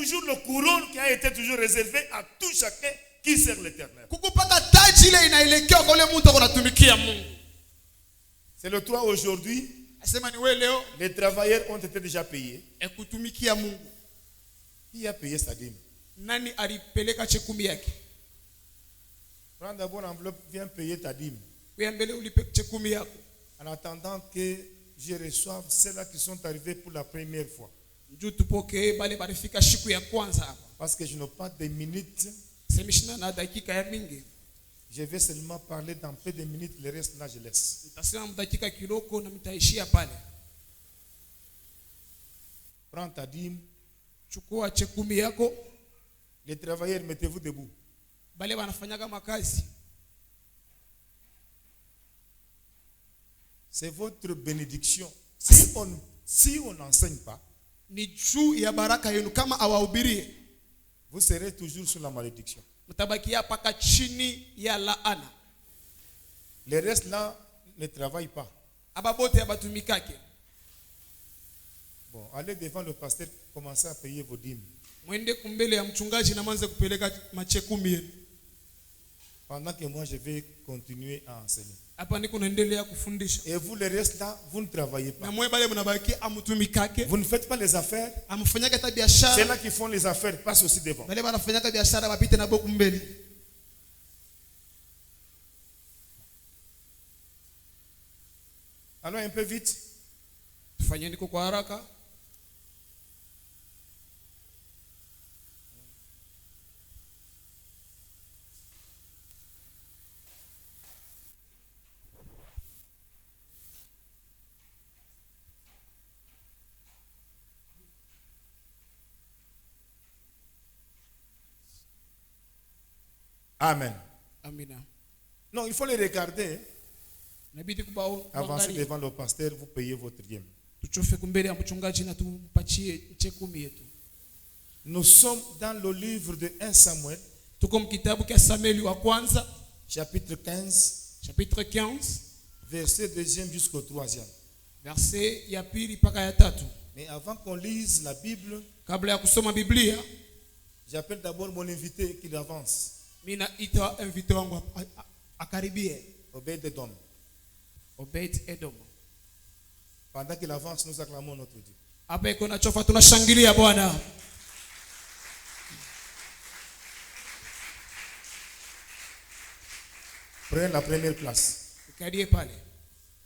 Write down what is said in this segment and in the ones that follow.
toujours le couronne qui a été toujours réservé à tout chacun qui sert l'Éternel. C'est le 3 aujourd'hui. Les travailleurs ont été déjà payés. Qui a payé sa dîme? Prends d'abord l'enveloppe, viens payer ta dîme. En attendant que je reçoive ceux-là qui sont arrivés pour la première fois. Parce que je n'ai pas de minutes. Je vais seulement parler dans peu de minutes, le reste là je laisse. Prends ta dîme. Les travailleurs, mettez-vous debout. C'est votre bénédiction. Si on n'enseigne pas, vous serez toujours sous la malédiction. Les restes là ne travaillent pas. Bon, allez devant le pasteur, commencez à payer vos dîmes. Pendant que moi je vais continuer à enseigner. Et vous, les restes là, vous ne travaillez pas. Vous ne faites pas les affaires. Ceux-là qui font les affaires passent aussi devant. Allons un peu vite. Amen. Non, il faut les regarder. Avancez devant le pasteur, vous payez votre dîme. Nous sommes dans le livre de 1 Samuel, chapitre 15, verset 2e jusqu'au 3e. Mais avant qu'on lise la Bible, j'appelle d'abord mon invité qu'il avance. Obed-Edom. Pendant qu'il avance, nous acclamons notre Dieu. Prenez la première place.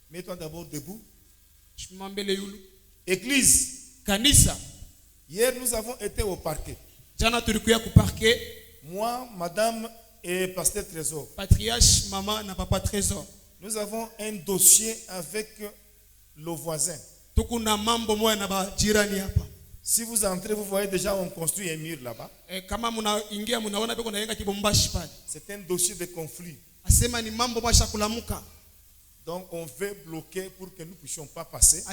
Mets-toi d'abord debout. Église. Hier, nous avons été au parquet. Moi, madame et pasteur Trésor. Patriarche, maman, n'a pas Trésor. Nous avons un dossier avec le voisin. Si vous entrez, vous voyez déjà on construit un mur là-bas. C'est un dossier de conflit. Donc on veut bloquer pour que nous ne puissions pas passer.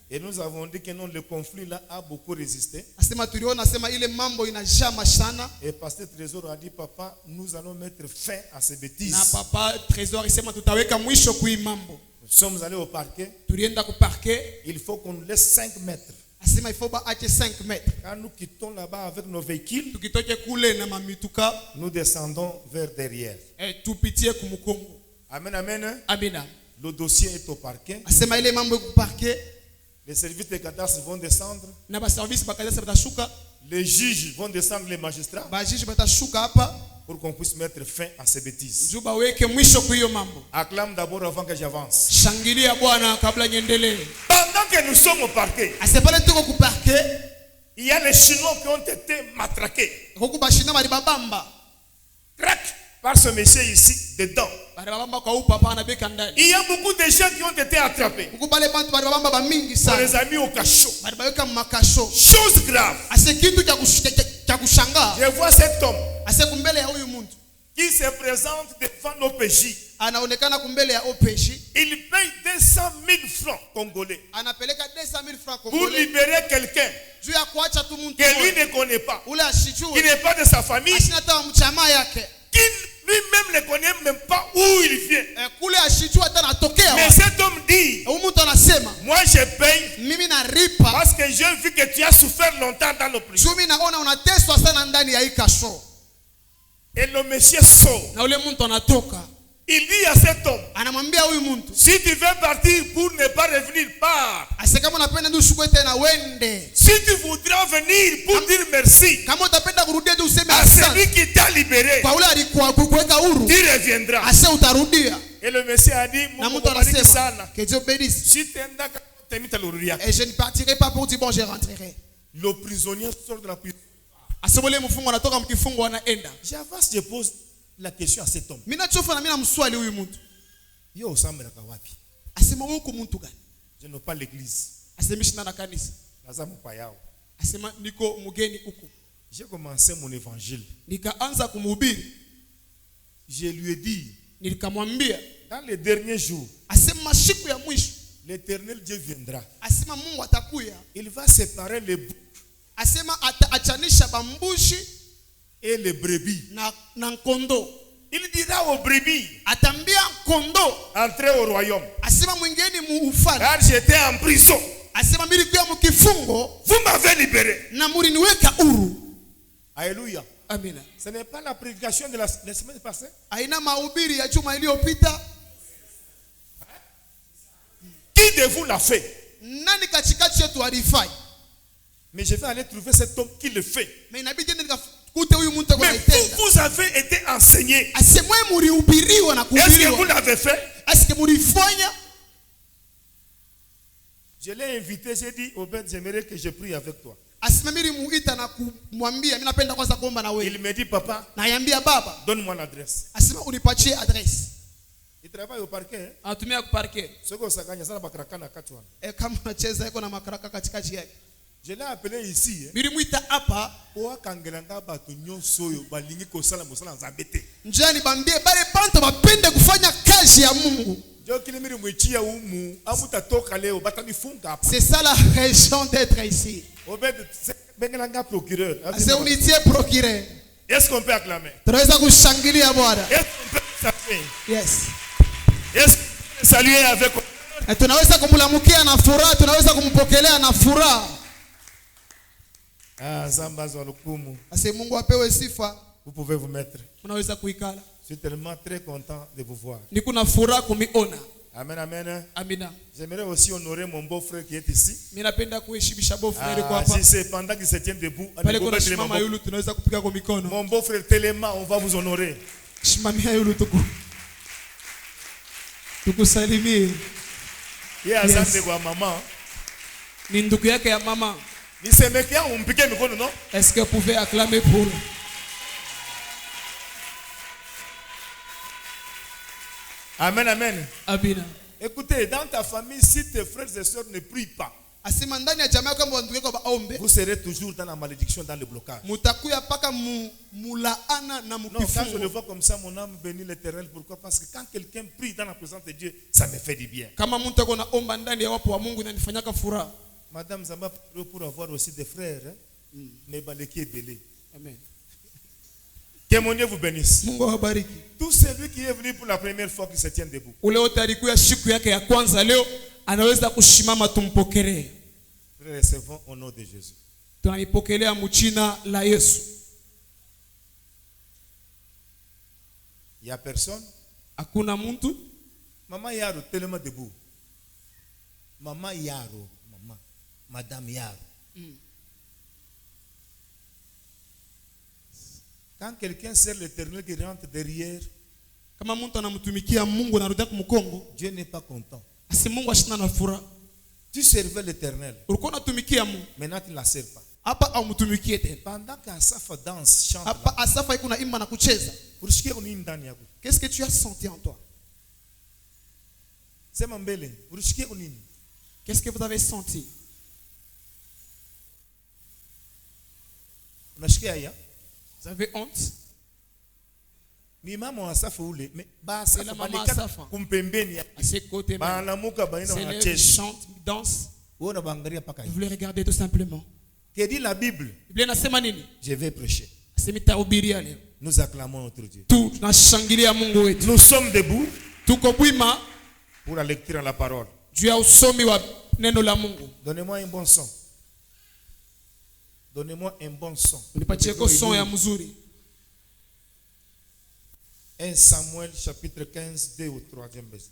Et nous avons dit que non, le conflit là a beaucoup résisté. Et pasteur Trésor a dit, papa, nous allons mettre fin à ces bêtises. Nous sommes allés au parquet. Il faut qu'on laisse 5 mètres. Quand nous quittons là-bas avec nos véhicules, nous descendons vers derrière. Amen, amen. Le dossier est au parquet. Les services de cadastre vont descendre. Les juges vont descendre, les magistrats. Pour qu'on puisse mettre fin à ces bêtises. Acclame d'abord avant que j'avance. Pendant que nous sommes au parquet, il y a les Chinois qui ont été matraqués. Crac par ce monsieur ici, dedans. Il y a beaucoup de gens qui ont été attrapés. On les a mis au cachot. Chose grave. Je vois cet homme qui se présente devant l'OPJ. Il paye 200 000 francs congolais pour libérer quelqu'un que lui ne connaît pas, qui n'est pas de sa famille, qui lui-même ne connaît même pas où il vient. Mais cet homme dit, moi je paye parce que j'ai vu que tu as souffert longtemps dans le prison. Et le monsieur sort. Il dit à cet homme, si tu veux partir pour ne pas revenir, pars. Si tu voudras venir pour dire merci à celui qui t'a libéré, tu reviendras. Et le monsieur a dit, et je ne partirai pas pour dire bon, je rentrerai. Le prisonnier sort de la prison. J'avance, je pose la question à cet homme. Je n'ai pas l'église. J'ai commencé mon évangile. Je lui ai dit, dans les derniers jours, l'Éternel Dieu viendra. Il va séparer les boucs et les brebis. Il dira aux brebis, entrez au royaume. Car j'étais en prison. Vous m'avez libéré. Alléluia. Amen. Ce n'est pas la prédication de la semaine passée. Qui de vous l'a fait? Mais je vais aller trouver cet homme qui le fait. Mais vous avez été enseigné. Est-ce que vous l'avez fait? Je l'ai invité, j'ai dit, Obed, j'aimerais que je prie avec toi. Il me dit, papa, donne-moi l'adresse. Il travaille au parquet. Je l'ai appelé ici. C'est ça la raison d'être ici. Est-ce qu'on peut acclamer? Est-ce qu'on peut saluer? Yes. Est-ce qu'on peut saluer avec? Tunaweza kumlamukia na furaha, tunaweza kumpokelea na furaha. Mungu apewe sifa. Vous pouvez vous mettre. Unaweza kuikala. Je suis tellement très content de vous voir. Niko na furaha kumiona. Amen, amen. Amina. J'aimerais aussi honorer mon beau-frère qui est ici. Mimi napenda kuheshimisha beau-frère kwa hapa. Si c'est pendant qu'il se tient debout, pale kuna simama yule tunaweza kupiga kwa mikono. Mon beau-frère Telema, on va vous honorer. Simamia yule tukusalimie. Yeye asante kwa mama. Ni ndugu yake ya mama. Nisemekia umpige mikono, non? Est-ce que vous pouvez acclamer pour? Amen, amen. Amina. Écoutez, dans ta famille, si tes frères et sœurs ne prient pas, vous serez toujours dans la malédiction, dans le blocage. Non, quand je le vois comme ça, mon âme bénit l'Éternel. Pourquoi? Parce que quand quelqu'un prie dans la présence de Dieu, ça me fait du bien. Madame Zamba, pour avoir aussi des frères, mais baleki est belé. Amen. Que mon Dieu vous bénisse. Tout celui qui est venu pour la première fois qui se tient debout. Recevons au nom de Jésus. Il n'y a personne. Maman Yaro, tellement debout. Maman Yaro, maman, Madame Yaro. Quand quelqu'un sert l'Éternel qui rentre derrière, Dieu n'est pas content. Tu servais l'Éternel. Maintenant tu ne la sers pas. Pendant qu'Asaph danse, chante, qu'est-ce que tu as senti en toi? Qu'est-ce que vous avez senti? Vous avez honte? C'est la maman Asaph. À ses côtés, ils chantent, ils dansent. Vous les regardez tout simplement. Que dit la Bible? Je vais prêcher. Nous acclamons notre Dieu. Nous sommes debout pour la lecture de la parole. Donnez-moi un bon son. Donnez-moi un bon son. 1 Samuel chapitre 15, 2 au 3e verset.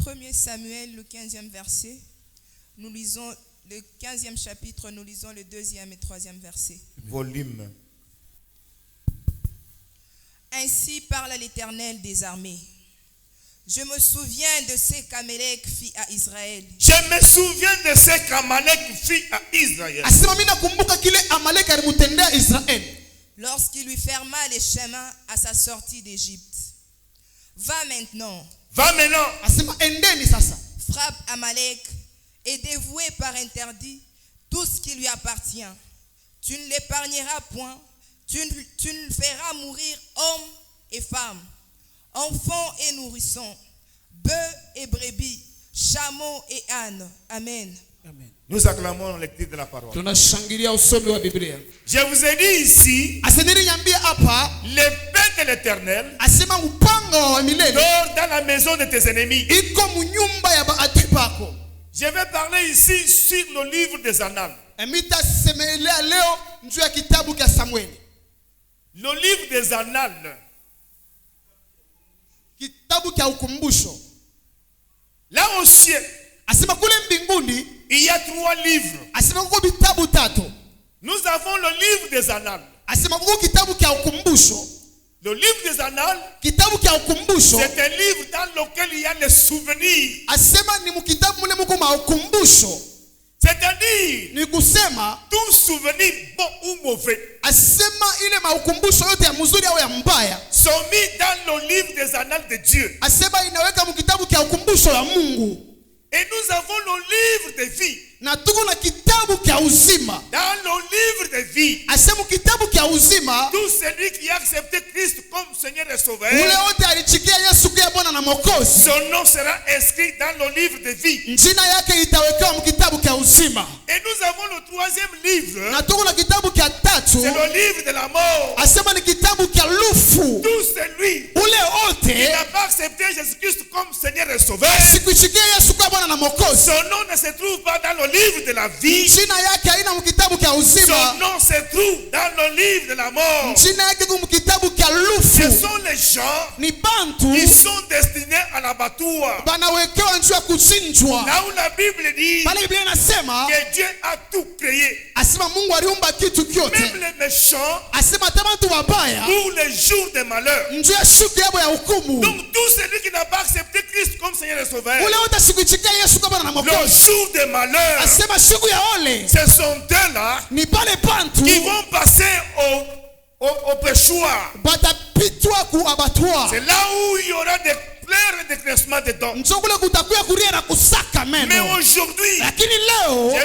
1 Samuel, le 15e verset. Nous lisons le 15e chapitre, nous lisons le 2e et 3e verset. Volume. Ainsi parle l'Éternel des armées. Je me souviens de ce qu'Amalek fit à Israël. Je me souviens de ce qu'Amalek fit à Israël. Lorsqu'il lui ferma les chemins à sa sortie d'Égypte. Va maintenant. Frappe Amalek et dévoué par interdit tout ce qui lui appartient. Tu ne l'épargneras point. Tu ne feras mourir hommes et femmes, enfants et nourrissons, bœufs et brebis, chameaux et ânes. Amen. Amen. Nous acclamons la lecture de la parole. Je vous ai dit ici, l'épée de l'Éternel dort dans la maison de tes ennemis. Je vais parler ici sur le livre des Annales. Le livre des Annales. Là au ciel, il y a 3 livres. Nous avons le livre des Annales. Le livre des Annales, c'est un livre dans lequel il y a les souvenirs. C'est-à-dire, tout souvenir, bon ou mauvais, sont mis dans le livre des Annales de Dieu. Et nous avons le livre de vie. Dans le livre de vie, tout celui qui a accepté Christ comme Seigneur et Sauveur, son nom sera inscrit dans le livre de vie. Et nous avons le 3e livre, c'est le livre de la mort. Tout celui qui n'a pas accepté Jésus-Christ comme Seigneur et Sauveur, son nom ne se trouve pas dans le livre de la vie. Son nom se trouve dans le livre de la mort. Ce sont les gens qui sont destinés à l'abattoir. Là où la Bible dit que Dieu a tout créé, même les méchants, pour les jours de malheur. Donc tout celui qui n'a pas accepté Christ comme Seigneur et Sauveur, le jour de malheur, ce sont eux-là qui vont passer au péchoir. C'est là où il y aura des pleurs et des cressements de dents. Mais aujourd'hui, je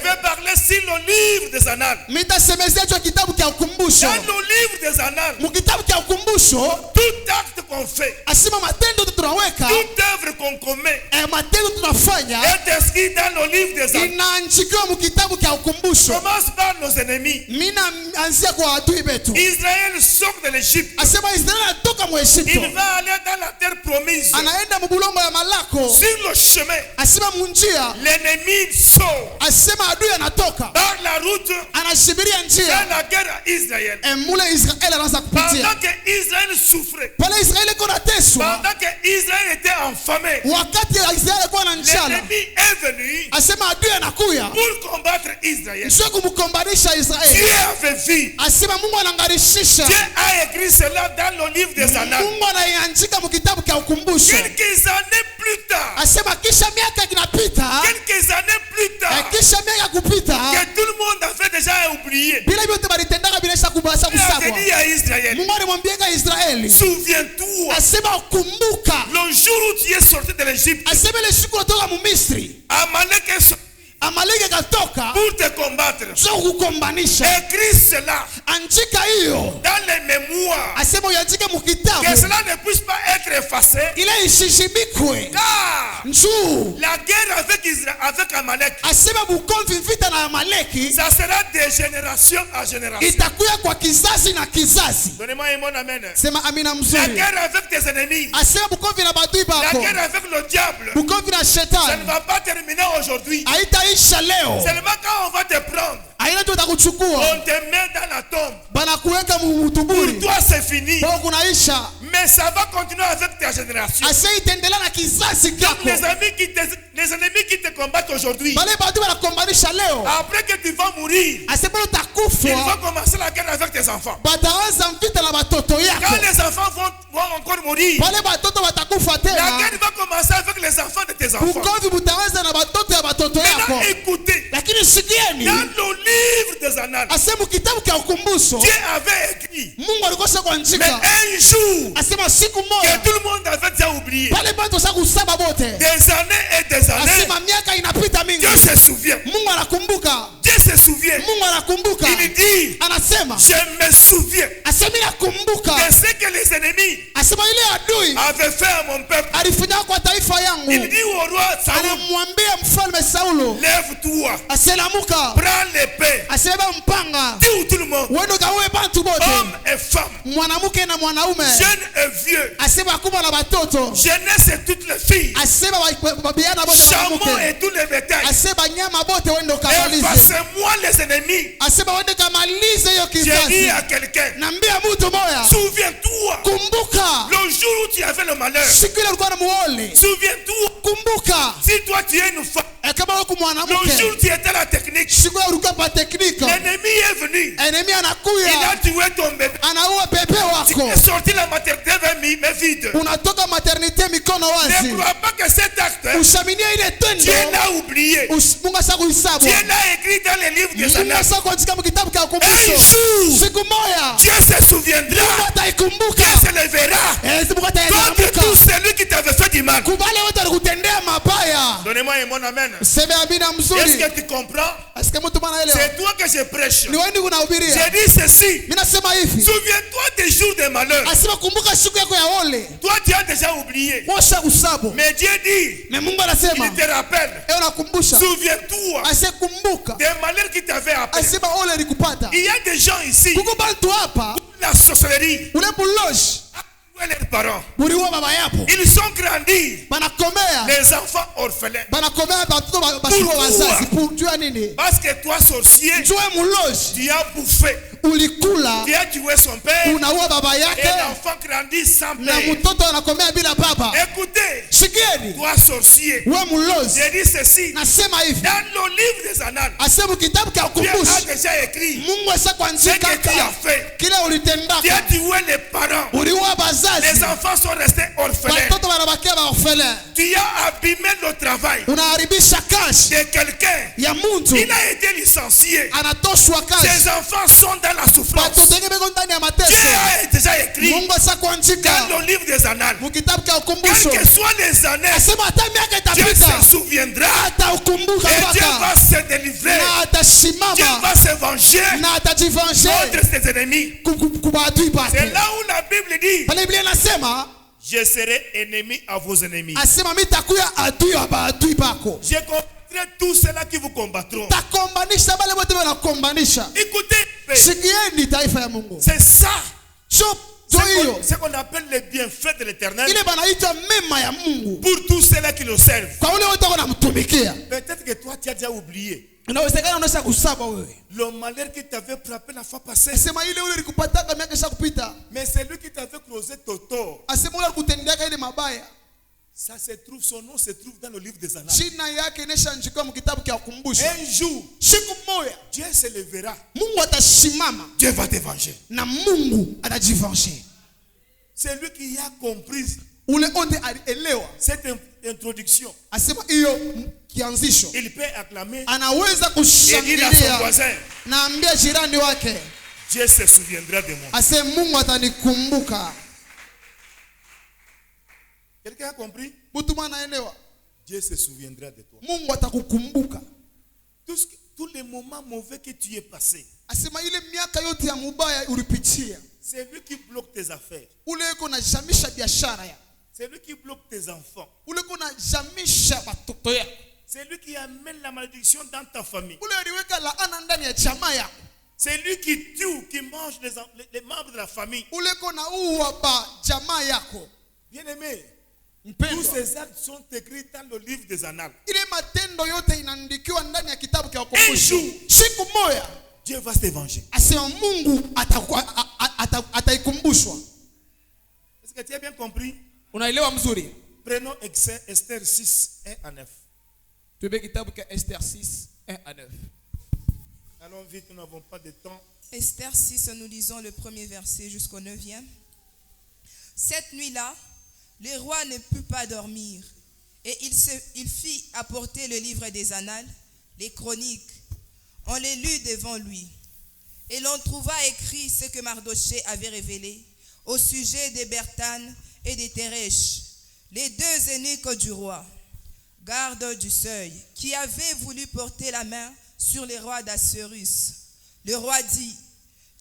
vais parler sur le livre des Annales. Dans le livre des Annales, tout acte qu'on fait, toute œuvre qu'on commet, est inscrit dans le livre des Annales. Commence par nos ennemis. Israël sort de l'Égypte. Il va aller dans la terre promise. Sur le chemin, l'ennemi sort par la route vers la guerre à Israël. Pendant que Israël souffrait, pendant que Israël était enfamé, l'ennemi est venu pour combattre Israël. Dieu avait vu. Dieu a écrit cela dans le livre des Annales. Quelques années plus tard, que tout le monde avait déjà oublié, il avait dit à Israël, souviens-toi, le jour où tu es sorti de l'Égypte, Amaleki katoka pour te combattre. sio kukombanisha. Écris cela Andika hiyo dans les mémoires, asema uyandike mukitabu que cela ne puisse pas être effacé, ile ishishibikwe. car Njoo la guerre avec Amalek, asema bukomvi vita na Amaleki ça sera de génération à génération. itakuya kwa kizazi na kizazi. Donnez-moi un bon amen. Sema amina La mzuri. guerre avec tes ennemis, Asema bukomvi na badui la bako, guerre avec le diable, bukomvi na ça ne shetani va pas terminer aujourd'hui. haitaisha leo. Seulement quand on va te prendre, Aina tu utakuchukua on te met dans la tombe. banakuweka Pour mutuburi toi, c'est fini. kwa kunaisha. Mais ça va continuer avec ta génération. Ase itaendelea na kizazi Donc kyako. les ennemis qui te combattent aujourd'hui, Bale badui banakombanisha leo. après que tu vas mourir, Ase bado ils utakufa vont commencer la guerre avec tes enfants. bataanza vita na batoto Quand yako. les enfants vont encore mourir, Bale batoto batakufa la tena. guerre va commencer avec les enfants de tes enfants. Bukomvi butaanza na batoto ya batoto yako. Maintenant, écoutez, Lakini sikieni, dans le livre des annales, asema kitabu cha ukumbusho Dieu avait écrit, Mungu alikosha mais kuandika. un jour Asema siku que moja tout le monde avait déjà oublié, pale batu sa kusaba bote. des années et des années, Asema miaka inapita mingi. Dieu se souvient. Mungu anakumbuka. Dieu se souvient. Mungu anakumbuka. Il dit, Anasema je me souviens asema nakumbuka. de ce que les ennemis Asema ile adui avaient fait à mon peuple. alifanya kwa taifa Il yangu. dit au roi Saoul, Anamwambia mfalme Saulo, lève-toi, aselamuka. prends l'épée, Asema mpanga. tue tout le monde, Wendo kawe bantu bote. hommes et femmes, Mwanamke na mwanaume. jeunes et vieux, Asema kubwa na batoto. jeunesse et toutes les filles, Asema babiana bote na chameaux mwanamke. et tous les bétails. Asema nyama bote wendo kamalize. Effacez-moi les ennemis. Asema wende kamalize hiyo J'ai dit kizazi. à quelqu'un, Nambia mtu moya, souviens-toi, kumbuka le jour où tu avais le malheur, siku ile ulikuwa na muole. souviens-toi, Kumbuka si toi tu es une femme, kama wewe le jour mwanamke, où tu étais la technique, siku ile ulikuwa pa teknika, l'ennemi est venu, enemy il a anakuya tué ton bébé, anaua pepe tu wako, es sorti la maternité mais vide. unatoka maternité mikono Ne wazi. crois pas que cet acte, Ushaminia ile Dieu tendo, l'a oublié. Mungu asa kuhesabu. Dieu l'a écrit dans les livres des Mungu annales. asa kuandika kitabu cha Un ukumbusho. jour, Siku moja Dieu se souviendra, Mungu ataikumbuka. Dieu se lèvera Mungu contre ataikumbuka. tout celui qui t'avait fait du mal. Kubale wote walikutendea mabaya. Donnez-moi un bon amen. Sema amina Est-ce mzuri. que tu comprends? Asikia mtu maana elewa. C'est toi que je prêche. Ni wewe ndio unahubiria. J'ai dit ceci. Mimi nasema hivi. Souviens-toi des jours de malheur. Asema kumbuka siku yako ya ole. Toi, tu as déjà oublié. Washa usabu. Mais Dieu dit, Na Mungu anasema, il te rappelle. unakumbusha. Souviens-toi Ase kumbuka. des malheurs qui t'avaient appelé. Asema ole likupata. Il y a des gens ici, Kuko bantu hapa, la sorcellerie, ule buloshi, où les parents, buliwa baba yapo. ils sont grandis, Banakomea. les enfants orphelins. Banakomea batoto basiko wazazi. Jua nini? Parce que toi, sorcier, Jua muloshi. tu as bouffé, Ulikula. tu as tué son père, Unaua baba et yake. l'enfant grandit sans Na père. mtoto anakomea bila baba. Écoutez, Sikieni. toi, sorcier, We mulozi. j'ai dit ceci. Nasema hivi. Dans le livre des annales, Asema kitabu cha Dieu a ukumbusho. déjà écrit Mungu asa ce kuandika que tu as fait. kile Tu as ulitendaka. tué les parents. Uliua Les bazazi. enfants sont restés orphelins. Watoto wanabakia baorphelin. Tu as abîmé le travail Unaharibisha kazi de quelqu'un. ya muntu. Il a été licencié. Anatoshwa kazi. Ses enfants sont dans la souffrance. Watoto wengine beko ndani ya Dieu mateso. a déjà écrit Mungu asa kuandika dans le livre des annales. mukitabu cha ukumbusho. Quelles que soient les années, Asema hata miaka Dieu itapita. se souviendra. Ataukumbuka Et Dieu mpaka. va se délivrer. Na Dieu atasimama. va se venger Na atajivange contre ses ennemis. kubaadui C'est bake. là où la Bible dit, Pale Biblia inasema, je serai ennemi à vos ennemis. asema mitakuya adui wa baadui bako. Je combattrai tous ceux-là qui vous combattront. Takombanisha bale wote wanakombanisha. Écoutez, Sikieni taifa ya Mungu. c'est ça. So hiyo Ce qu'on appelle les bienfaits de l'éternel ile banaita mema ya Mungu pour tous ceux-là qui le servent. kwa wale wote wanamtumikia. Peut-être que toi, tu as déjà oublié Inawezekana unaweza kusaba wewe. le malheur qui t'avait frappé la fois passée. Asema ile ule ilikupataka miaka isha kupita. Mais c'est lui qui t'avait causé ton tort. Asema ule alikutendeaka ile mabaya. Ça se trouve, son nom se trouve dans le livre des annales. Jina yake ineshaandikwa mkitabu cha ukumbusho. Un jour, Siku moja Dieu se lèvera. Mungu atasimama Dieu va te venger. na Mungu atajivange. C'est lui qui a compris Ule onde alielewa. cette introduction. Asema hiyo kianzisho. Il peut acclamer Anaweza et dire à son kushangilia voisin, na ambia jirani wake. Dieu se souviendra de moi. Asema Mungu atanikumbuka. Quelqu'un a compris? Mtu anaelewa. Dieu se souviendra de toi. Mungu atakukumbuka. tous les moments mauvais que tu es passé. Asema ile miaka yote ya mubaya ulipitia. C'est lui qui bloque tes affaires. Ule yuko na jamisha biashara ya. C'est lui qui bloque tes enfants. Ule yuko na jamisha watoto ya. C'est lui qui amène la malédiction dans ta famille. Ule aliweka laana ndani ya jamaa yako. C'est lui qui tue, qui mange les membres de la famille. Ule yuko na uwa ba jamaa yako. Bien-aimé, tous ces actes sont écrits dans le livre des Annales. Ile matendo yote inaandikiwa ndani ya kitabu cha Ukumbusho. Siku moja Dieu va se venger. Asema Mungu ataikumbushwa. Est-ce que tu as bien compris? Unaelewa mzuri? Prenons Esther 6, 1 à 9. Tuebe kitabu cha Esther 6, 1 à 9. Allons vite, nous n'avons pas de temps. Esther 6, nous lisons le premier verset jusqu'au 9e. Cette nuit-là, le roi ne put pas dormir, et il fit apporter le livre des Annales, les chroniques. On les lut devant lui, et l'on trouva écrit ce que Mardochée avait révélé au sujet de Bertane et de Teresh, les deux eunuques du roi, gardes du seuil, qui avaient voulu porter la main sur le roi d'Assuérus. Le roi dit: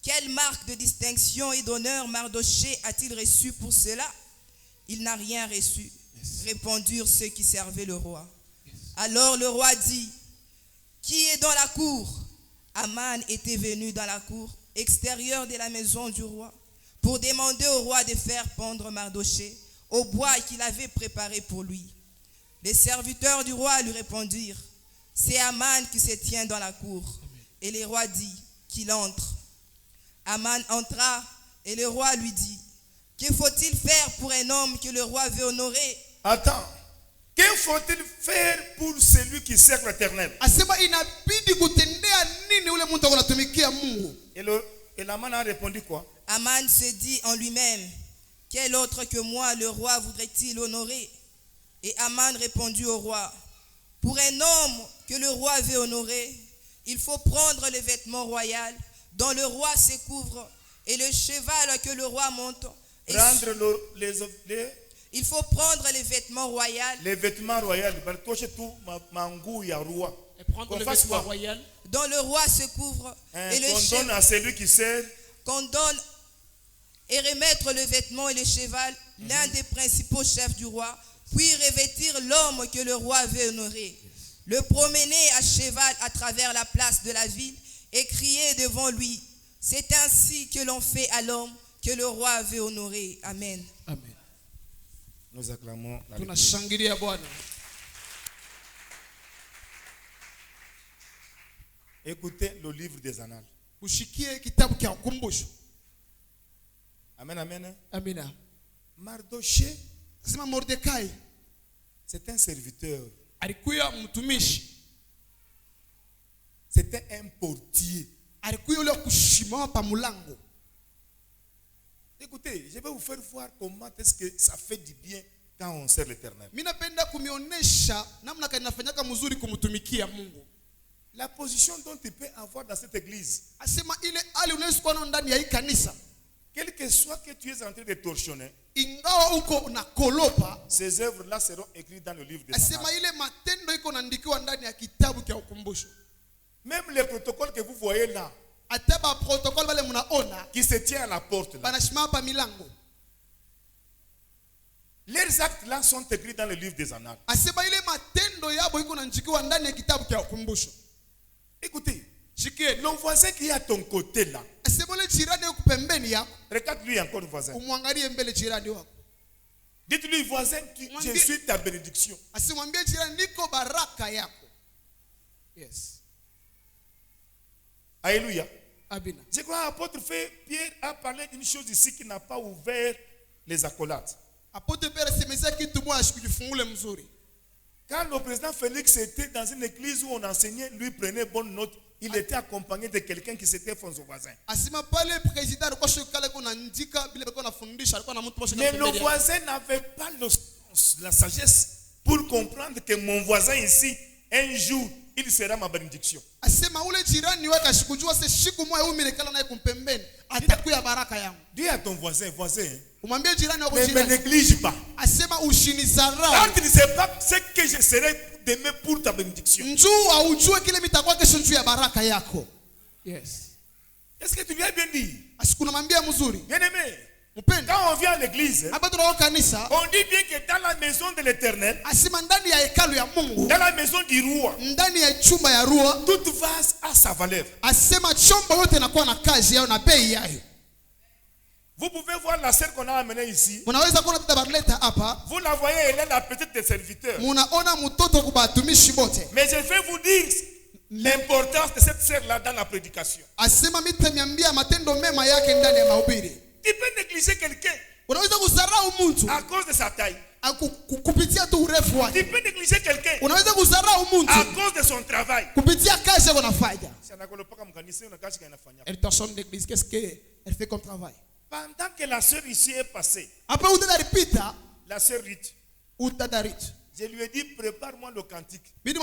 quelle marque de distinction et d'honneur Mardochée a-t-il reçu pour cela? Il n'a rien reçu, répondirent ceux qui servaient le roi. Alors le roi dit: qui est dans la cour? Aman était venu dans la cour extérieure de la maison du roi pour demander au roi de faire pendre Mardochée au bois qu'il avait préparé pour lui. Les serviteurs du roi lui répondirent: c'est Aman qui se tient dans la cour. Et le roi dit qu'il entre. Aman entra et le roi lui dit: que faut-il faire pour un homme que le roi veut honorer? Attends. Que faut-il faire pour celui qui sert l'Éternel? Et Aman a répondu quoi? Aman se dit en lui-même: quel autre que moi le roi voudrait-il honorer? Et Aman répondit au roi: pour un homme que le roi veut honorer, il faut prendre le vêtement royal dont le roi se couvre et le cheval que le roi monte. Il faut prendre les vêtements royaux. Les vêtements royaux. Et prendre le vêtement royal dont le roi se couvre. Et le qu'on donne à celui qui sert. Qu'on donne et remettre le vêtement et le cheval, l'un des principaux chefs du roi, puis revêtir l'homme que le roi veut honorer. Le promener à cheval à travers la place de la ville et crier devant lui: c'est ainsi que l'on fait à l'homme que le roi veut honorer. Amen. Amen. Nous acclamons la tunashangilia Bwana. Écoutez le livre des Annales. Ushikie kitabu cha Ukumbusho. Amen, amen. Amina. Mardochée, sema Mordekai, c'est un serviteur. Alikuwa mtumishi. C'était un portier. Alikuwa yule kushimama pa mulango. Écoutez, je vais vous faire voir comment est-ce que ça fait du bien quand on sert l'Éternel. La position dont tu peux avoir dans cette église, quel que soit que tu es en train de torchonner, ces œuvres-là seront écrites dans le livre des Annales. Même les protocoles que vous voyez là, qui se tient à la porte là, leurs actes là sont écrits dans le livre des Annales. Écoutez, le voisin qui est à ton côté là, regarde-lui encore le voisin. Dites-lui, voisin, je suis ta bénédiction. Yes. Alléluia. Abina. Je crois que l'apôtre Pierre a parlé d'une chose ici qui n'a pas ouvert les accolades. Quand le président Félix était dans une église où on enseignait, lui prenait bonne note, il était accompagné de quelqu'un qui s'était fait son voisin. Mais le voisin n'avait pas la sagesse pour comprendre que mon voisin ici, un jour, il sera ma bénédiction. Dis à ton voisin, ne me néglige pas. Quand tu ne sais pas ce que que je serai demain pour ta bénédiction. Yes. Est-ce que tu lui as bien dit? Bien aimé. Quand on vient à l'église, on dit bien que dans la maison de l'Éternel, dans la maison du roi, toute vase a sa valeur. Vous pouvez voir la sœur qu'on a amenée ici. Vous la voyez, elle est la petite des serviteurs. Mais je vais vous dire l'importance de cette sœur-là dans la prédication. Tu peux négliger quelqu'un à cause de sa taille. Tu peux négliger quelqu'un à cause de son travail. Elle personne d'église, qu'est-ce qu'elle fait comme travail? Pendant que la sœur ici est passée, la sœur Rite, je lui ai dit, prépare-moi le cantique. Les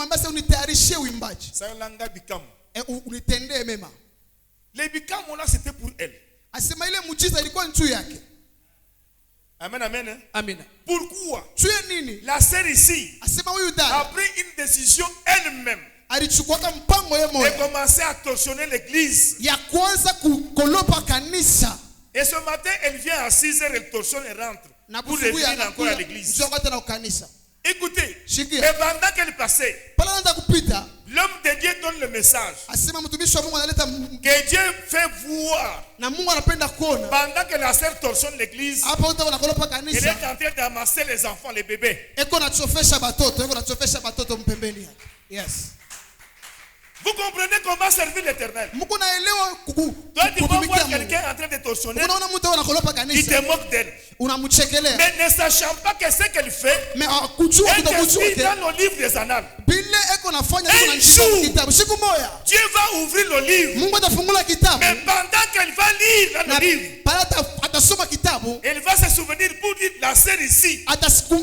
bikam là, c'était pour elle. Amen, amen. Amen. Pourquoi la sœur ici a pris une décision elle-même de commencer à torsionner l'église. Et ce matin, elle vient à 6h, elle torsionne et rentre pour revenir encore à l'église. Écoutez, et pendant qu'elle passait, l'homme de Dieu donne le message que Dieu fait voir. Pendant que la sœur torsionne l'église, elle est en train d'amasser les enfants, les bébés. Yes. Vous comprenez comment servir l'Éternel? Toi, tu peux voir quelqu'un en train de torsionner, il te moque d'elle. Mais ne sachant pas que ce qu'elle fait, elle t'explique dans le livre des Annales. Un jour, Dieu va ouvrir le livre. Mais pendant qu'elle va lire dans le livre, elle va se souvenir pour dire la sœur ici, qu'est-ce qu'on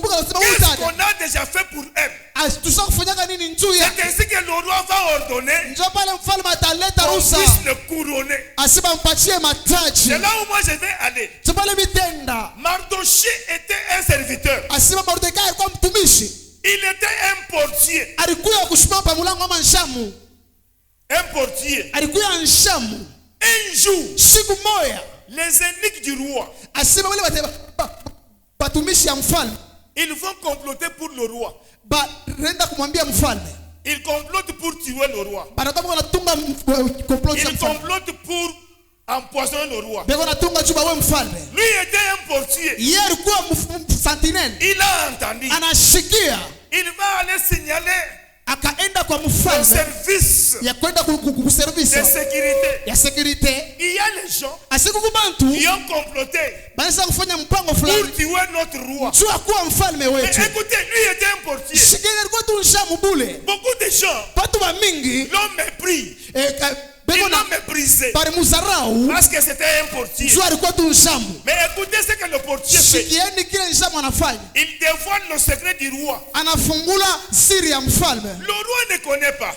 a déjà fait pour elle. C'est ainsi que le roi va ordonner qu'on puisse le couronner. C'est là où moi je vais aller. Mardoché était un serviteur. Il était un portier. Un portier. Un jour, les eunuques du roi, ils vont comploter pour le roi. Ils complotent pour tuer le roi. Ils complotent pour empoisonner le roi. Lui était un portier. Il a entendu. Il va aller signaler au service de sécurité. Il y a les gens qui ont comploté pour tuer notre roi. Mais écoutez, lui était un portier. Beaucoup de gens l'ont mépris. Ils l'ont méprisé parce que c'était un portier. Mais écoutez ce que le portier fait. Il dévoile le secret du roi. Le roi ne connaît pas.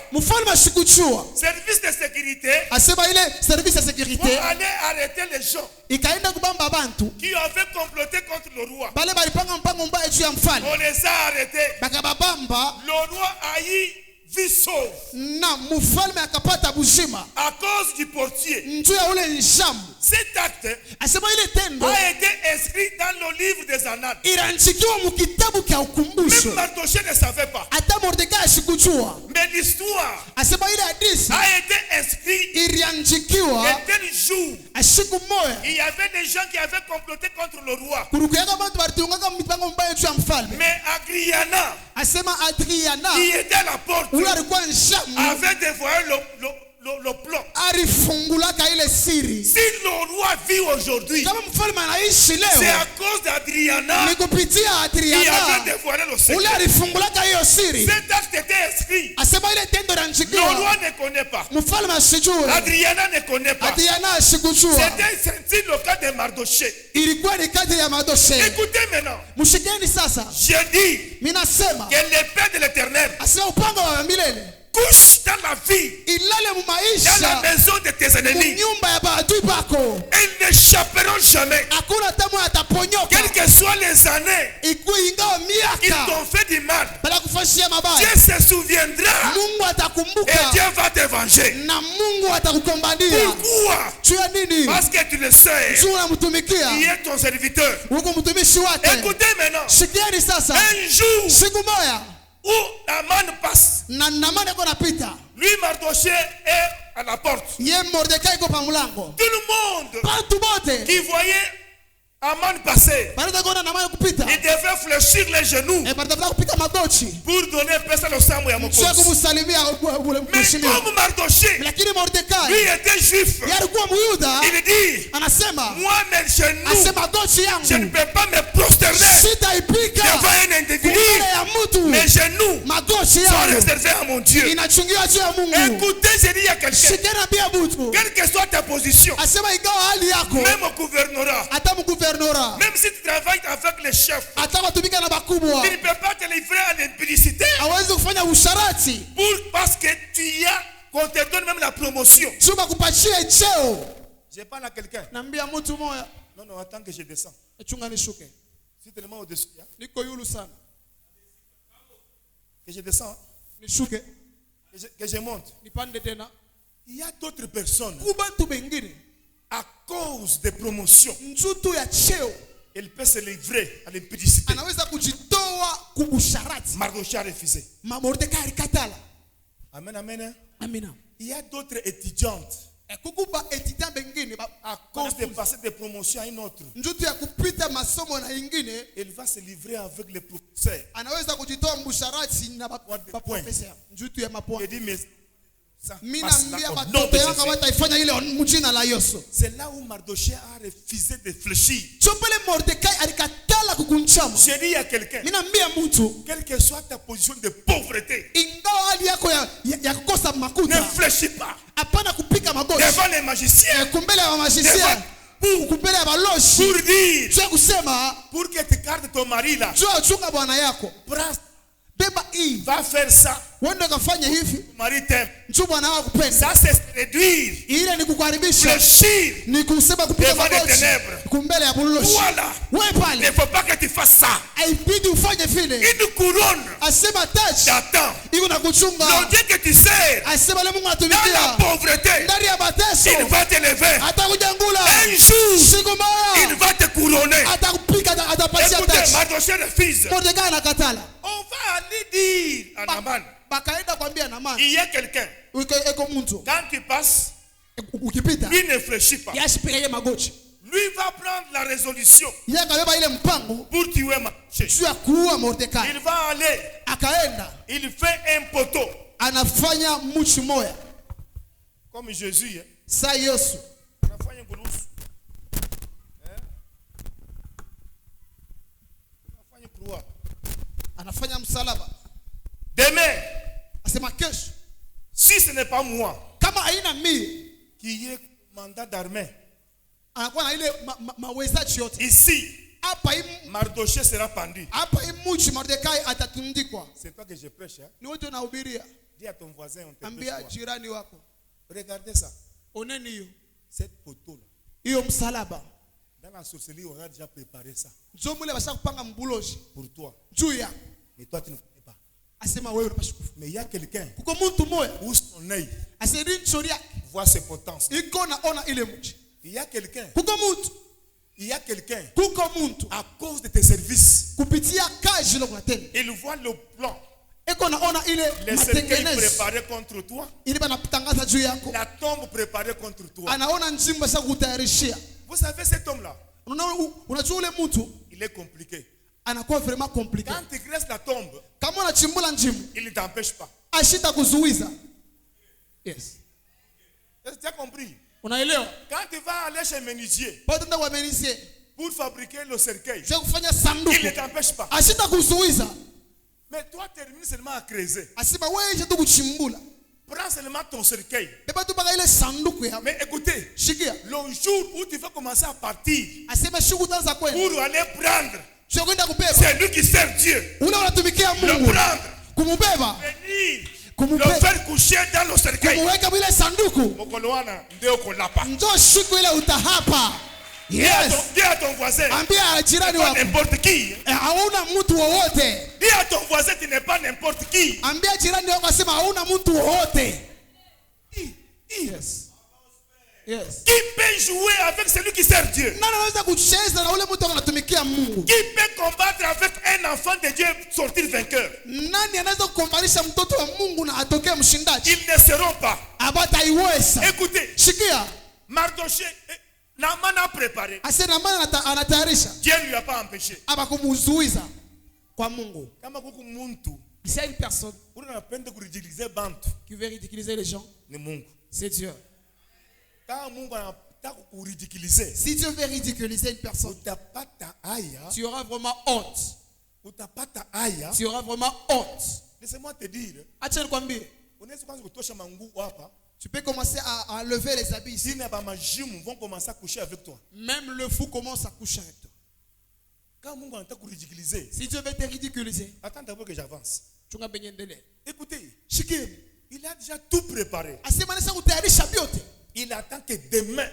Service de sécurité pour aller arrêter les gens qui avaient comploté contre le roi. On les a arrêtés. Le roi a eu vie sauve à cause du portier. Cet acte a été inscrit dans le livre des Annales. Même Mardoché ne savait pas. Mais l'histoire a été inscrite. Et tel jour, il y avait des gens qui avaient comploté contre le roi. Mais Adriana, qui était à la porte, avait dévoilé le plan. Si le roi vit aujourd'hui, c'est à cause d'Adriana qui avait dévoilé le secret. Cet acte était inscrit. Le roi ne connaît pas. Adriana ne connaît pas. C'était le cas de Mardoché. Écoutez maintenant. Je dis que l'épée de l'Éternel couche dans la vie, dans la maison de tes ennemis. Ils n'échapperont jamais. Quelles que soient les années qu'ils t'ont fait du mal, Dieu se souviendra. Et Dieu va te venger. Pourquoi? Parce que tu le sais. Il est ton serviteur. Écoutez maintenant. Un jour où Aman passe, lui Mardoché est à la porte. Tout le monde qui voyait Aman passer, il devait fléchir les genoux pour donner paix au sang et à mon cause. Mais comme Mardoché, lui était juif, il dit, moi mes genoux, je ne peux pas me prosterner devant un individu. Mes genoux sont réservés à mon Dieu. Écoutez, j'ai dit à quelqu'un, quelle que soit ta position, même au gouvernorat, même si tu travailles avec les chefs, tu ne peux pas te livrer à l'impudicité parce que tu as, qu'on te donne même la promotion. Je parle à quelqu'un. Non, non, attends que je descends. Si tellement au-dessus, que je descends, que je monte. Il y a d'autres personnes, à cause des promotions, elle peut se livrer à l'impudicité. Mardoché a refusé. Amen, amen. Il y a d'autres étudiantes, à cause de passer des promotions à une autre, elle va se livrer avec les professeurs. Il dit, mais c'est là où Mardoché a refusé de fléchir. J'ai dit à quelqu'un, quelle que soit ta position de pauvreté, ne fléchis pas devant les magiciens, pour dire, pour que tu gardes ton mari là, va faire ça. Mari t'aime. Ça c'est réduire, fléchir devant les ténèbres. Voilà. Il ne faut pas que tu fasses ça. Une couronne t'attend. Le Dieu que tu sers dans la pauvreté, il va t'élever. Un jour, il va te couronner. Écoutez, Mardoché refuse. On va aller dire à Naman, il y a quelqu'un, quand tu passes, lui ne fléchit pas. Lui va prendre la résolution pour tuer Mardoché. Il va aller, il fait un poteau comme Jésus. Demain, si ce n'est pas moi qui ai mandat d'armée, ici, Mardoché sera pendu. C'est toi que je prêche. Dis à ton voisin, on te prêche. Regardez ça. Cette poteau-là. Dans la sorcellerie, on a déjà préparé ça. Pour toi. Mais toi, tu ne connais pas. Mais il y a quelqu'un où son œil voit ses potences. Il y a quelqu'un. À cause de tes services, il voit le plan. Les cercueils préparés contre toi. La tombe préparée contre toi. Vous savez cet homme-là, il est compliqué. Quand tu creuses la tombe, il ne t'empêche pas. Yes. Est-ce que tu as compris? Quand tu vas aller chez menuisier pour fabriquer le cercueil, il ne t'empêche pas. Mais toi, termine seulement à creuser. Prends seulement ton cercueil. Mais écoutez, le jour où tu vas commencer à partir pour aller prendre, c'est lui qui sert Dieu. Le prendre, venir, le faire coucher dans le cercueil. Yes. Dis à ton voisin. Ambia jirani Pas wako. n'importe qui. Hauna mtu wowote. Dis à ton voisin tu n'es pas n'importe qui. Ambia jirani wako asema hauna mtu wowote. Yes. Yes. Qui peut jouer avec celui qui sert Dieu? Nani anaweza kucheza na ule mtu anatumikia Mungu? Qui peut combattre avec un enfant de Dieu sortir vainqueur? Nani anaweza kukombanisha mtoto wa Mungu na atokee mshindaji? Ils ne seront pas. Abataiweza. Écoutez. Shikia. Mardoché, Naaman a préparé. Ase Naaman anatayarisha. Dieu ne lui a pas empêché. Abakumuzuiza kwa Mungu. Kama kuku muntu. Il y a une personne qui veut ridiculiser les gens. C'est Dieu. Si Dieu veut ridiculiser une personne, tu auras vraiment honte. Tu auras vraiment honte. Laissez-moi te dire. Tu peux commencer à lever les habits ici. Vont commencer à coucher avec toi. Même le fou commence à coucher avec toi. Si Dieu veut te ridiculiser, attends d'abord que j'avance. Écoutez, il a déjà tout préparé. Il attend que demain,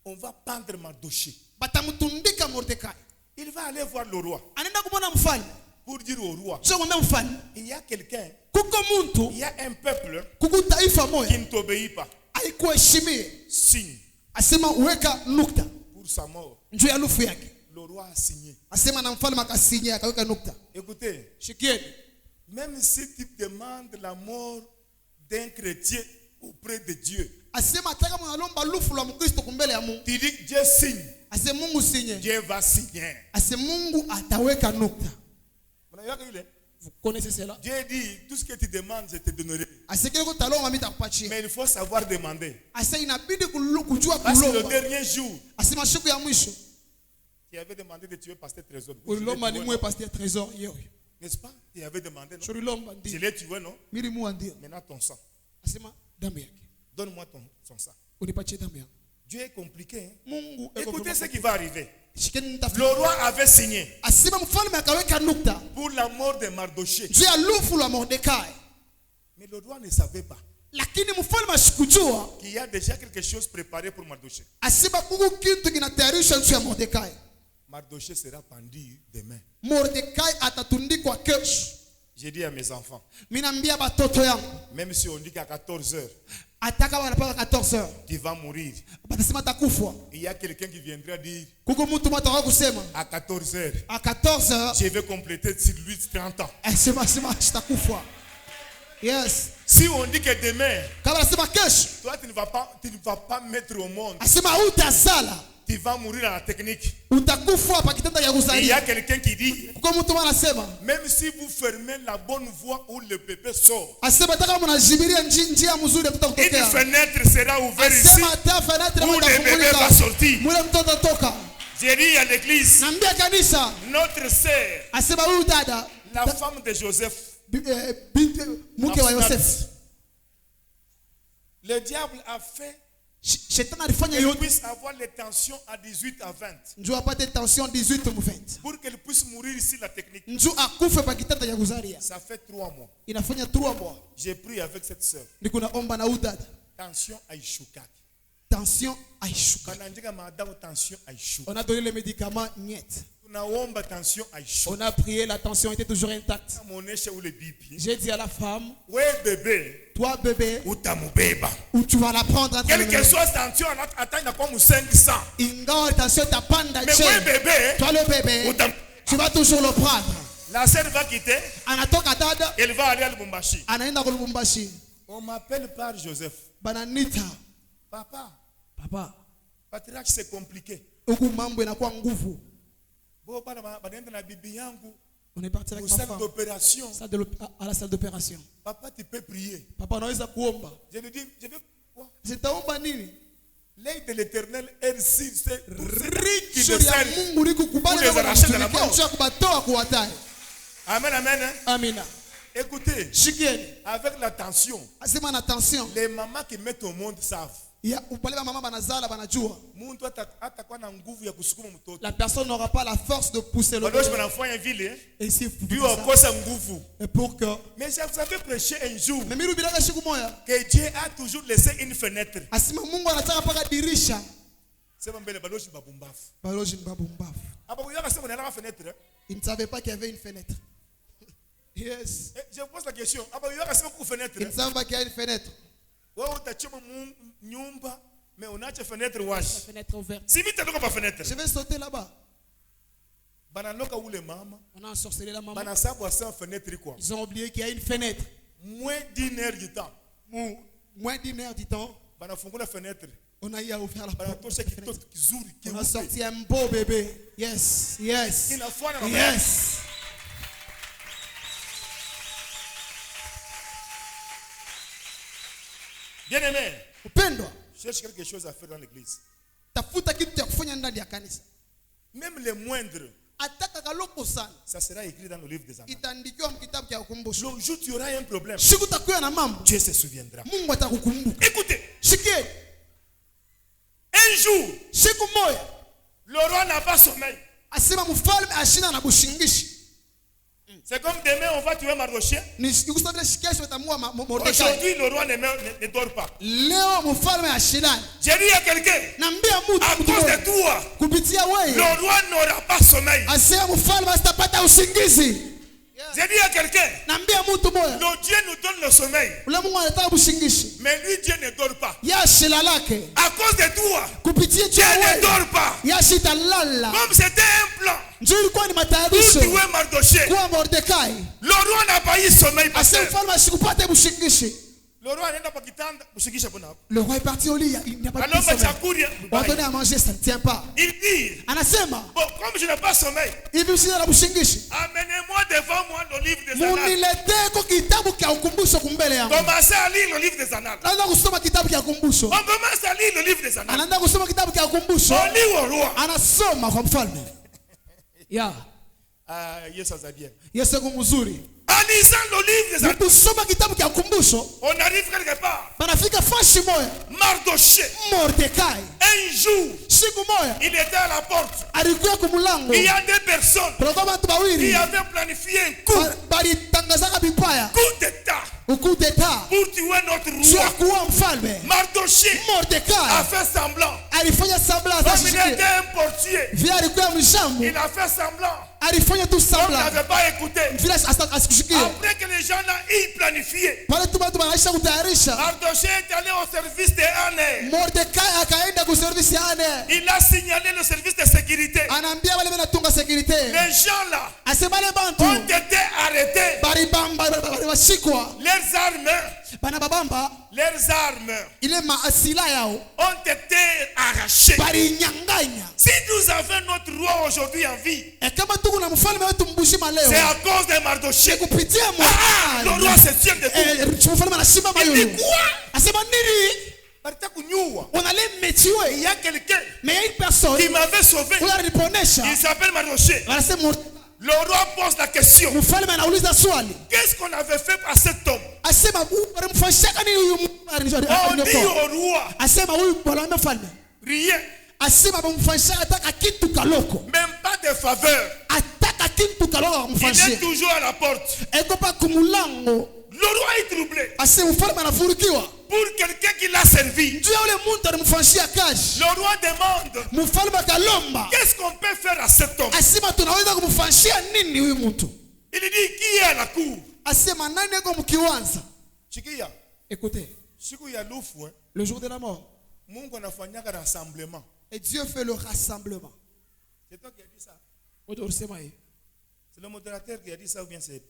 on va pendre Mardoché. Il va aller voir le roi pour dire au roi, il y a quelqu'un, il y a un peuple qui ne t'obéit pas. Signe pour sa mort. Le roi a signé. Écoutez, même si tu demandes la mort d'un chrétien auprès de Dieu, tu dis que Dieu signe. Dieu va signer. Vous connaissez cela? Dieu dit, tout ce que tu demandes, je te donnerai. Mais il faut savoir demander. Parce que le dernier jour, tu avais demandé de tuer Pasteur Trésor. N'est-ce pas? Tu avais demandé, non? Je l'ai tué, non? Maintenant ton sang. Donne-moi son sang. Dieu est compliqué. Hein? Écoutez ce qui va arriver. Le roi avait signé pour la mort de Mardoché. Mais le roi ne savait pas qu'il y a déjà quelque chose préparé pour Mardoché. Mardoché sera pendu demain. J'ai dit à mes enfants, même si on dit qu'à 14h, tu vas mourir, il y a quelqu'un qui viendra dire à 14h, je vais compléter sur lui 30 ans. Yes. Si on dit que demain, toi tu ne vas pas mettre au monde, tu vas mourir à la technique. Il y a quelqu'un qui dit, même si vous fermez la bonne voie où le bébé sort, une fenêtre sera ouverte ici où le bébé va sortir. J'ai dit à l'église, notre sœur, la femme de Joseph, le diable a fait qu'elle puisse avoir les tensions à 18 à 20. Pour qu'elle puisse mourir ici la technique. Ça fait 3 mois. J'ai prié avec cette soeur. Tension Aïchoukak. On a donné les médicaments. On a prié, la tension était toujours intacte. J'ai dit à la femme, toi bébé, où tu vas la prendre. Quelle que soit la tension, toi le bébé, tu vas toujours le prendre. La sœur va quitter. Elle va aller à Lubumbashi. On m'appelle par Joseph. Papa. Patriarche, c'est compliqué. On est parti avec ma femme à la salle d'opération. Papa, tu peux prier. Papa, je lui dis, je vais quoi? L'œil de l'Éternel est ici, c'est pour les arracher de la mort. Amen, amen. Amen. Écoutez, avec la tension, les mamans qui mettent au monde savent. La personne n'aura pas la force de pousser le bébé. Et si et pour que mais j'avais prêché un jour que Dieu a toujours laissé une fenêtre. Il ne savait pas qu'il y avait une fenêtre. Yes. Je pose la question. Il ne savait pas qu'il y a une fenêtre. Mais on a une fenêtre wash. Fenêtre ouverte. Je vais sauter là-bas. On a ensorcelé la maman. Ils ont oublié qu'il y a une fenêtre. Moins d'une heure du temps. Moins d'une heure du temps. On a eu à ouvrir la porte. On a sorti un beau bébé. Yes. Yes. Yes. Bien-aimé. Cherche quelque chose à faire dans l'église. Même les moindres. Ça sera écrit dans le livre des Annales. Le jour où tu auras un problème, Dieu se souviendra. Écoutez. Un jour, le roi n'a pas sommeil. C'est comme demain on va tuer Mardochée. Aujourd'hui le roi ne dort pas. J'ai dit à quelqu'un, à cause de toi, le roi n'aura pas sommeil. J'ai dit à quelqu'un, le Dieu nous donne le sommeil. Mais lui, Dieu ne dort pas. À cause de toi, Dieu ne dort pas. Comme c'était un plan pour tuer Mardochée, le roi n'a pas eu sommeil. Le roi est parti au lit. Il n'y a pas de sommeil. On a donné à manger, ça ne tient pas. Il dit, bon, comme je n'ai pas sommeil, amenez-moi devant moi le livre des Annales. Commencez à lire le livre des Annales. On commence à lire le livre des Annales. On lit au roi. Yes, en lisant le livre des Annales, on arrive quelque part. Mardochée, un jour, il était à la porte. Il y a deux personnes qui avaient planifié un coup d'État pour tuer notre roi. Mardochée a fait semblant. Comme il était un portier, il a fait semblant. On n'avait pas écouté. Après que les gens l'ont planifié, Mardochée est allé au service de Anne. Il a signalé le service de sécurité. Les gens là ont été arrêtés. Leurs armes ont été arrachées. Si nous avons notre roi aujourd'hui en vie, c'est à cause de Mardochée. Le roi se tient debout. Il dit quoi? On allait me tuer. Il y a quelqu'un qui m'avait sauvé. Il s'appelle Mardochée. Le roi pose la question. Qu'est-ce qu'on avait fait à cet homme? On dit au roi, rien. Même pas de faveur. Il est toujours à la porte. Le roi est troublé. Pour quelqu'un qui l'a servi, le roi demande, qu'est-ce qu'on peut faire à cet homme? Il dit, qui est à la cour? Écoutez, le jour de la mort, et Dieu fait le rassemblement. C'est toi qui as dit ça? C'est le modérateur qui a dit ça ou bien c'est...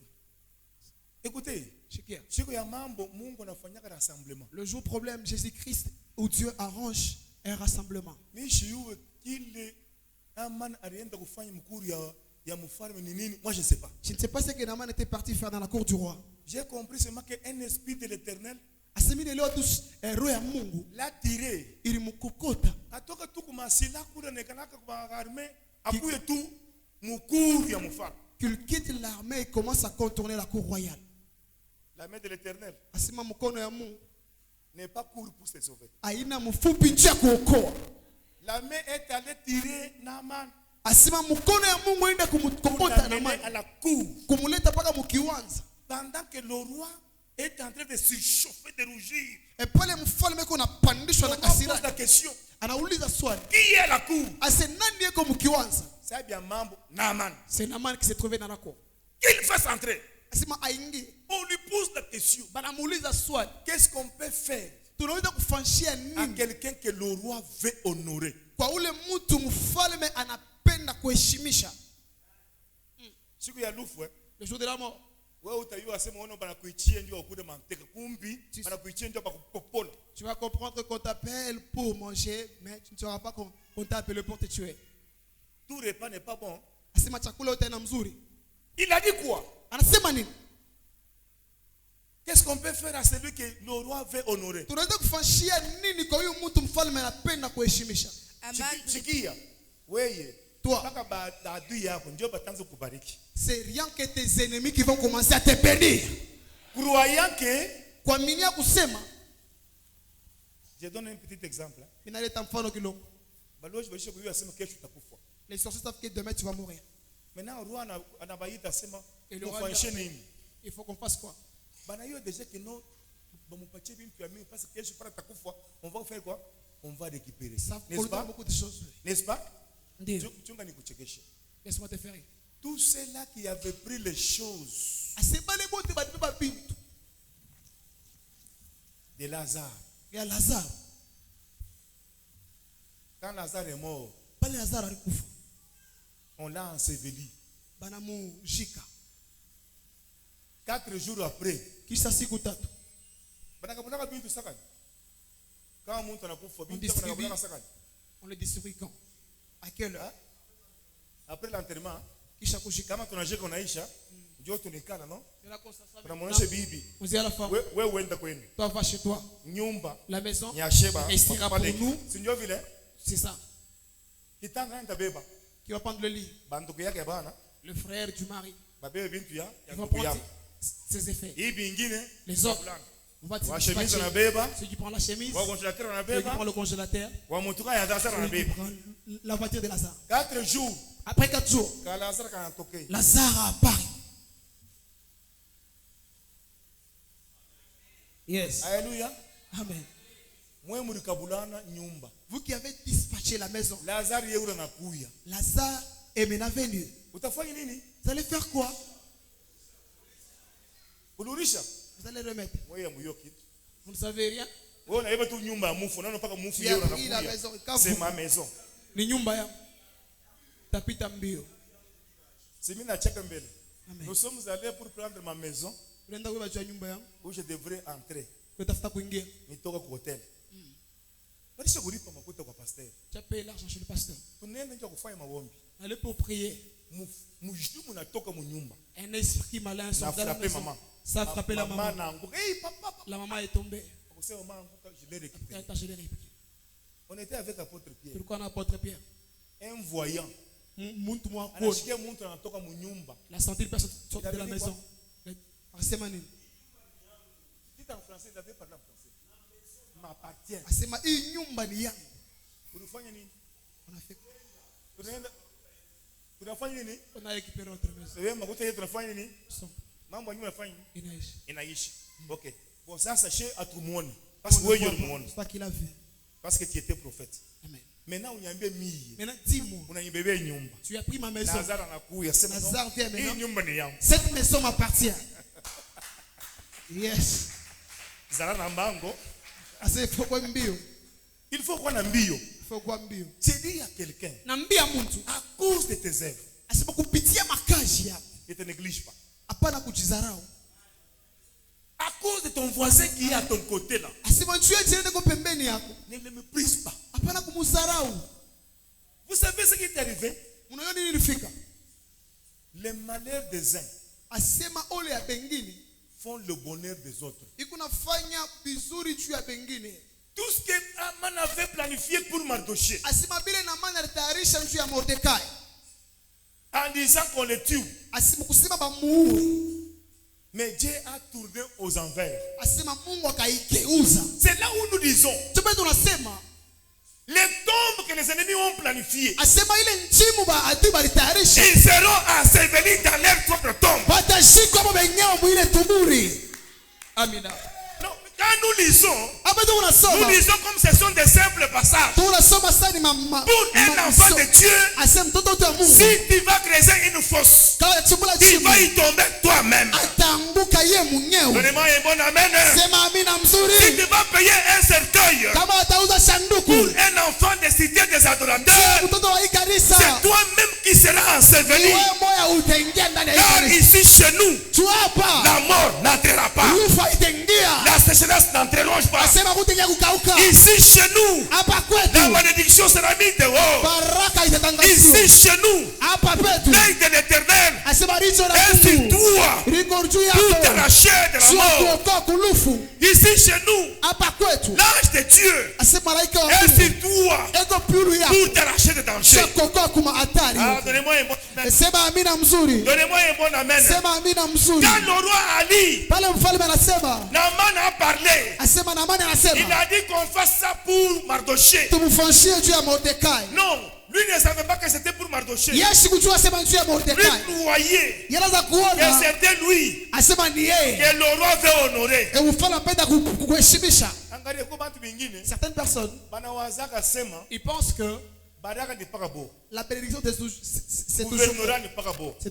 Écoutez, le jour problème, Jésus-Christ, où Dieu arrange un rassemblement. Moi, je ne sais pas. Je ne sais pas ce que Naaman était parti faire dans la cour du roi. J'ai compris seulement qu'un esprit de l'Éternel l'a tiré. Qu'il quitte l'armée et commence à contourner la cour royale. La main de l'Éternel. n'est pas court pour se sauver. Aina mfupi njia kuokoa. La main est allée tirer Naaman. Asema mkono ya Mungu enda kumkokota Naaman à la cour. Kumuleta paka mukiwanza. Pendant que le roi est en train de se chauffer, de rougir. Et pale mfalme kuna pandishwa na kasira. Pose la question. Anauliza swali. Qui est à la cour? Ase nani yeko mukiwanza? C'est bien mambo Naaman. C'est Naaman qui s'est trouvé dans la cour. Qu'il fasse entrer. Asema aingie. On lui pose la question. Banamuuliza swali. Qu'est-ce qu'on peut faire tunaweza kufanshia à nini quelqu'un que le roi veut honorer? Kwa ule mtu mfalme anapenda kuheshimisha. Siku ya lufu le jour de la mort. Wewe utayua sema ono bana kuichia ndio ukude manteka kumbi bana kuichia ndio bakupopola. Tu vas comprendre qu'on t'appelle pour manger mais tu ne sauras pas qu'on t'a appelé pour te tuer. Tout repas n'est pas bon. Asema chakula utaenda mzuri. Il a dit quoi? Anasema nini? Qu'est-ce qu'on peut faire à celui que le roi veut honorer? Tunaweza kufanshia nini kwa huyu mtu mfalme anapenda kuheshimisha? Sikia wewe toi mpaka baadui yako ndio batanza kubariki. C'est rien que tes ennemis qui vont commencer à te bénir. Croyant que kuaminia kusema. Je donne un petit exemple. Ninaleta mfano kidogo. Baloji balisha kujua sema kesho utakufa. Les sorciers savent que demain tu vas mourir. Maintenant roi anabaita sema ufanyishe nini? Il faut qu'on fasse quoi? Bana yo déjà que non bamupatie bien tu as mis parce que kesho para takufa, on va faire quoi? On va récupérer. N'est-ce pas? Beaucoup de choses. N'est-ce pas? Ndio. Chunga nikuchekeshe. Laisse-moi te faire. Tous ceux-là qui avaient pris les choses de Lazare. Il y a Lazare. Quand Lazare est mort, on l'a enseveli. 4 jours après, on le distribue quand? À quelle heure? Après l'enterrement, kama tunaje konaisha ndio tunikana no tunamuonesha bibi wewe uenda kwenu toi va chez toi nyumba la maison nyasheba sera pour nous si ndio vile c'est ça kitanga ntabeba qui va prendre le lit banduku yake bana le frère du mari babebe bintu ya ses effets hivi ingine les autres on va wa chemise na beba celui qui prend la chemise wa congélateur na celui qui beba prend le congélateur wa mutuka ya Lazare na beba la voiture de Lazare 4 jours. Après 4 jours, Lazare a apparu. Yes. Alléluia. Amen. Vous qui avez dispatché la maison, Lazare est maintenant venu. Vous allez faire quoi? Vous allez remettre. Vous ne savez rien. C'est ma maison. Nous sommes allés pour prendre ma maison où je devrais entrer. Nitoka kwa hotel. Balisha kulipa makuta kwa pasteur. Tu as payé l'argent chez le pasteur. Tunaenda nje kufanya maombi. Allez pour prier. Mujimu natoka mu nyumba. Un esprit malin sort de la maison. Ça a frappé la maman. Hey papa. La maman est tombée. Je l'ai récupéré. On était avec l'apôtre Pierre. Pourquoi l'apôtre Pierre? Un voyant. La santé de personne sort de la maison. Dites en français, vous avez parlé en français. M'appartient. On a fait quoi? On a récupéré notre maison. Inaishi. Ok. Bon, ça, sachez à tout le monde. Parce que c'est pas qu'il a vu. Parce que tu étais prophète. Amen. Maintenant, dis-moi. Tu as pris ma maison. Lazare vient maintenant. Cette maison m'appartient. Yes. Il faut quoi mbio? Tu dis à quelqu'un, à cause de tes œuvres, ne te néglige pas. À cause de ton voisin qui est à ton côté là, ne le méprise pas. Vous savez ce qui est arrivé? Les malheurs des uns font le bonheur des autres. Tout ce que Aman avait planifié pour Mardoché, en disant qu'on le tue, Mais Dieu a tourné aux envers. C'est là où nous disons les tombes que les ennemis ont planifiées, ils seront ensevelis dans leur propre tombe. Amina. Quand nous lisons comme ce sont des simples passages. Pour un enfant de Dieu, si tu vas creuser une fosse, tu vas y tomber toi-même. Donnez-moi un bon amen. Si tu vas payer un cercueil pour un enfant des cités des adorateurs, c'est toi-même qui seras enseveli. Car ici chez nous, la mort n'entrera pas. La sécheresse n'entrera pas. Ici chez nous, la malédiction sera mise dehors. Ici chez nous, l'œil de l'Éternel est sur toi pour t'arracher de la mort. Ici chez nous, l'ange de Dieu est sur toi pour t'arracher de danger. Donnez-moi un bon amen. Donnez-moi un bon amen. Quand le roi Ali, Naaman a parlé, il a dit qu'on fasse ça pour Mardoché. Non, lui ne savait pas que c'était pour Mardoché. Lui croyait que c'était lui que le roi veut honorer. Certaines personnes, ils pensent que la bénédiction c'est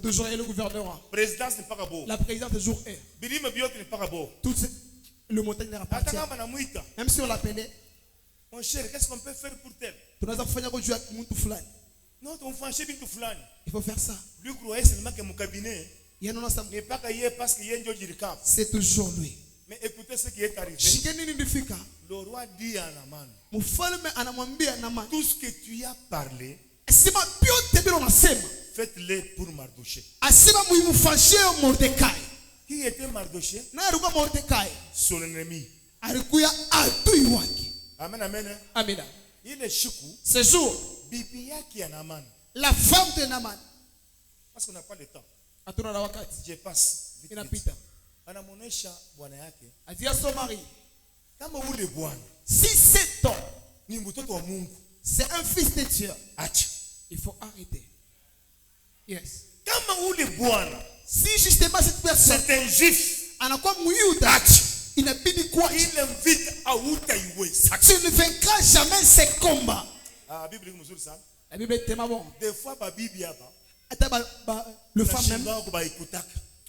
toujours le gouvernement. La présidence est toujours est. Tout le montagne n'est pas. Même si on l'appelait, mon cher, qu'est-ce qu'on peut faire pour tel? Non, il faut faire ça. Lui croyait seulement que mon cabinet n'est pas caillé parce qu'il y a un Jojirikam. C'est toujours lui. Mais écoutez ce qui est arrivé. Le roi dit à Naaman, tout ce que tu as parlé, faites-le pour Mardoché. Qui était Mardoché? Son ennemi. Amen, amen. Amen. Il est choukou. Ce jour, Bibia qui est Naaman. La femme de Naaman. Parce qu'on n'a pas le temps. Je passe. Vite, vite. Anamonesha bwana yake. A dit à son mari, kama ule bwana, si cet homme ni mtoto wa Mungu, c'est un fils de Dieu, acha. Il faut arrêter. Yes. Kama ule bwana, si justement cette personne c'est un juif, anakuwa muyuda, acha. Inabidi kwa il invite à uta iwe. Tu ne vaincras jamais ces combats. Ah, Bible est mzuri sana. La Bible est tellement bon. Des fois ba Bible hapa. Le femme même.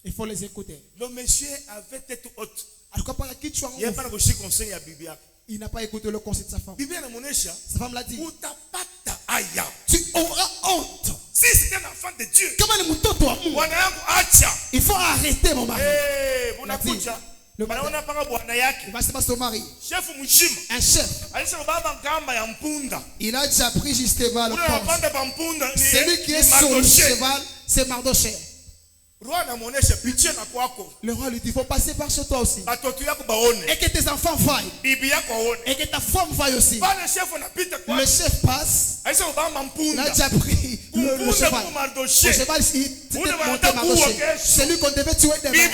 Il faut les écouter. Le monsieur avait tête haute. Il n'a pas écouté le conseil de sa femme. Sa femme l'a dit. Tu auras honte. Si c'est un enfant de Dieu, il faut arrêter mon mari. Le mari, un chef, il a déjà pris justement le corps. Celui qui est sur le cheval, c'est Mardoché. Le roi lui dit, il faut passer par chez toi aussi. Et que tes enfants vaillent. Et que ta femme vaille aussi. Le chef passe. Il a déjà pris le cheval. Le cheval, il monté Mardoché. C'est lui qu'on devait tuer demain.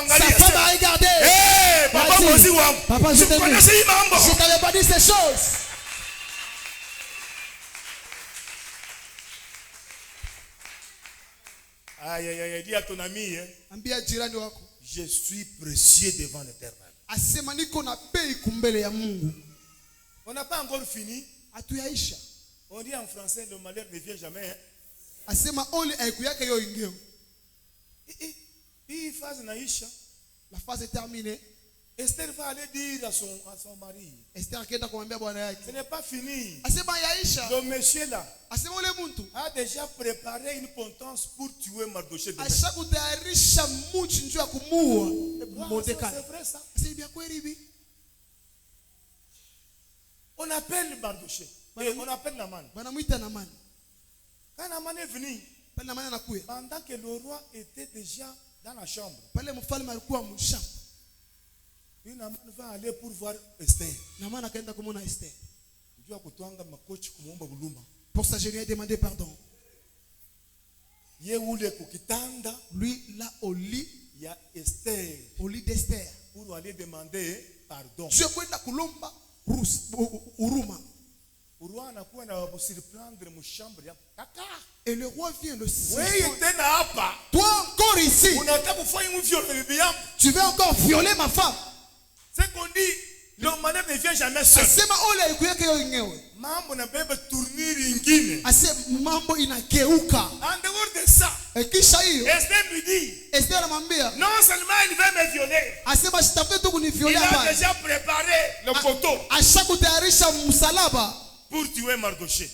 Sa femme a regardé. Papa, je t'avais pas dit ces choses. Aïe, aïe, aïe, dis à ton ami, je suis précieux devant l'Éternel. On n'a pas encore fini. On dit en français, le malheur ne vient jamais. La phase est terminée. Esther va aller dire à son mari. Ce n'est pas fini. Le monsieur là a déjà préparé une potence pour tuer Mardoché. C'est vrai ça. On appelle Mardoché. On appelle Naaman. Quand Naaman est venu, pendant que le roi était déjà dans la chambre, Naaman va aller pour voir Esther. Pour ça, je lui ai demandé pardon. Lui, là au lit, il y a Esther. Au lit d'Esther. Pour aller demander pardon. Tu es kwenda kulomba huruma. Et le roi vient le surprendre. Toi encore ici, tu veux encore violer ma femme. C'est qu'on dit, le malheur ne vient jamais seul. Mambo inageuka. En dehors de ça, Esther lui dit, non seulement il veut me violer, il a déjà préparé le poteau pour tuer Mardoché.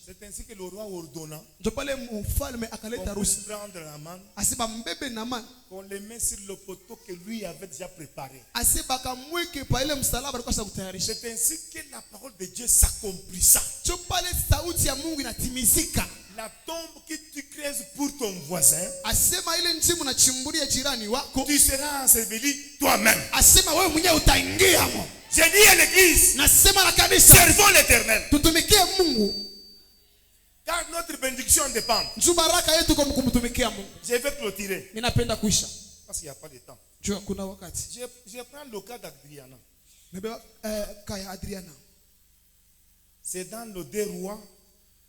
C'est ainsi que le roi ordonna qu'on puisse prendre Naman, qu'on le met sur le poteau que lui avait déjà préparé. C'est ainsi que la parole de Dieu s'accomplissa. La tombe que tu creuses pour ton voisin, tu seras enseveli toi-même. J'ai dit à l'église, servons l'Éternel. Car notre bénédiction dépend. Je vais clôturer. Parce qu'il n'y a pas de temps. Je prends le cas d'Adriana. C'est dans le 2 Rois,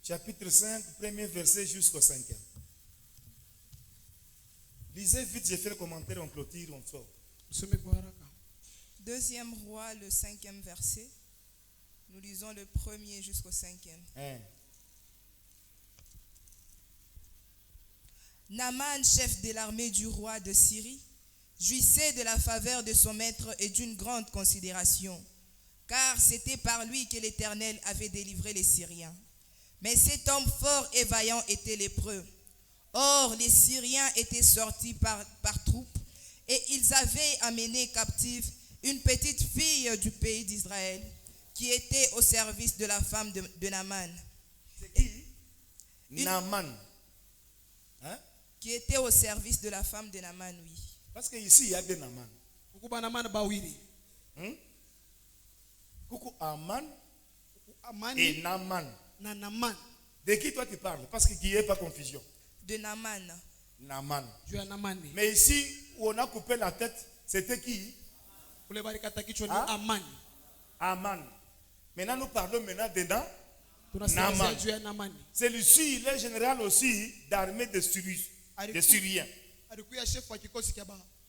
chapitre 5, premier verset jusqu'au 5e. Lisez vite, j'ai fait le commentaire, on clôture, on sort. 2e Roi, le 5e verset. Nous lisons le 1er jusqu'au 5e. Naaman, chef de l'armée du roi de Syrie, jouissait de la faveur de son maître et d'une grande considération, car c'était par lui que l'Éternel avait délivré les Syriens. Mais cet homme fort et vaillant était lépreux. Or, les Syriens étaient sortis par troupes, et ils avaient amené captive une petite fille du pays d'Israël, qui était au service de la femme de Naaman. C'est qui? Naaman. Hein? Qui était au service de la femme de Naaman, oui. Parce qu'ici, il y a des Naaman. Coucou Aman et Naaman. De qui toi tu parles? Parce qu'il n'y a pas confusion. De Naaman. Naaman. Mais ici, où on a coupé la tête, c'était qui? Aman. Aman. Maintenant, nous parlons de Naaman. Celui-ci, il est général aussi d'armée de Syriens.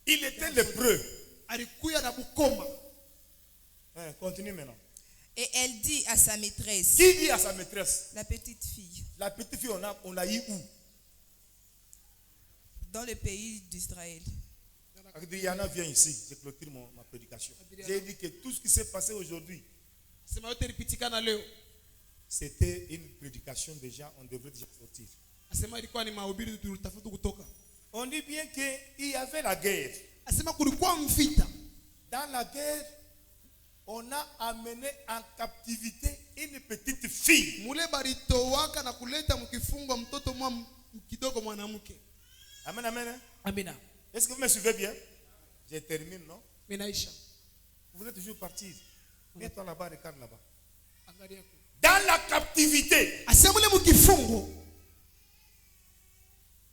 Il était lépreux. Continue maintenant. Et elle dit à sa maîtresse. Qui dit à sa maîtresse? La petite fille. La petite fille, on l'a eu où? Dans le pays d'Israël. Adriana vient ici, je clôture ma prédication. J'ai dit que tout ce qui s'est passé aujourd'hui, c'était une prédication déjà, on devrait déjà sortir. On dit bien qu'il y avait la guerre. Dans la guerre, on a amené en captivité une petite fille. Amen, amen. Amen. Est-ce que vous me suivez bien? Je termine, non? Vous voulez toujours partir? Mets-toi là-bas, regarde là-bas. Dans la captivité,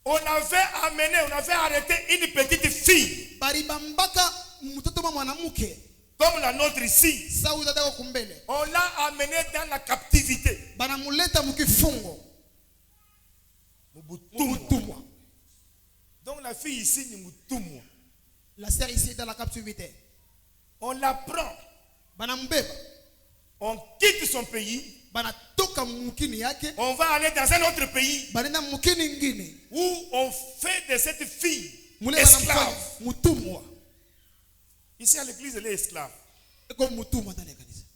on avait arrêté une petite fille. Comme la nôtre ici. On l'a amenée dans la captivité. Donc la fille ici, la sœur ici est dans la captivité. On la prend. On quitte son pays. On va aller dans un autre pays où on fait de cette fille esclave. Ici à l'église, elle est esclave.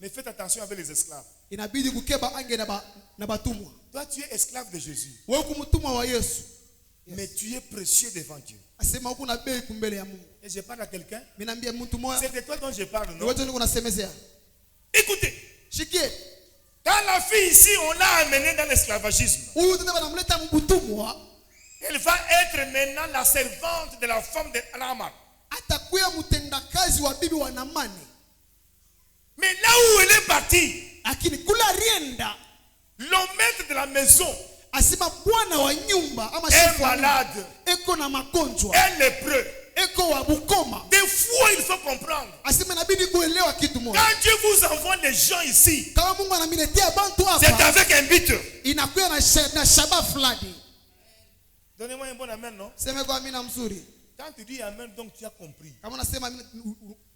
Mais faites attention avec les esclaves. Toi, tu es esclave de Jésus. Mais tu es précieux devant Dieu. Et je parle à quelqu'un. C'est de toi dont je parle, non? Écoutez. Quand la fille ici, on l'a amenée dans l'esclavagisme. Elle va être maintenant la servante de la femme de Naaman. Mais là où elle est partie, le maître de la maison Asema bwana wa nyumba ama un malade, eko na magonjwa, un lépreux. eko wa bukoma. Des fois, il faut comprendre. Asema inabidi kuelewa kitu moja. Quand Dieu vous envoie les gens ici, Kama Mungu anamiletea bantu hapa, c'est avec un but. inakuwa na shaba fulani. Donnez-moi un bon amen, non? Sema kwa amina mzuri. Quand tu dis amen, donc tu as compris. Kama unasema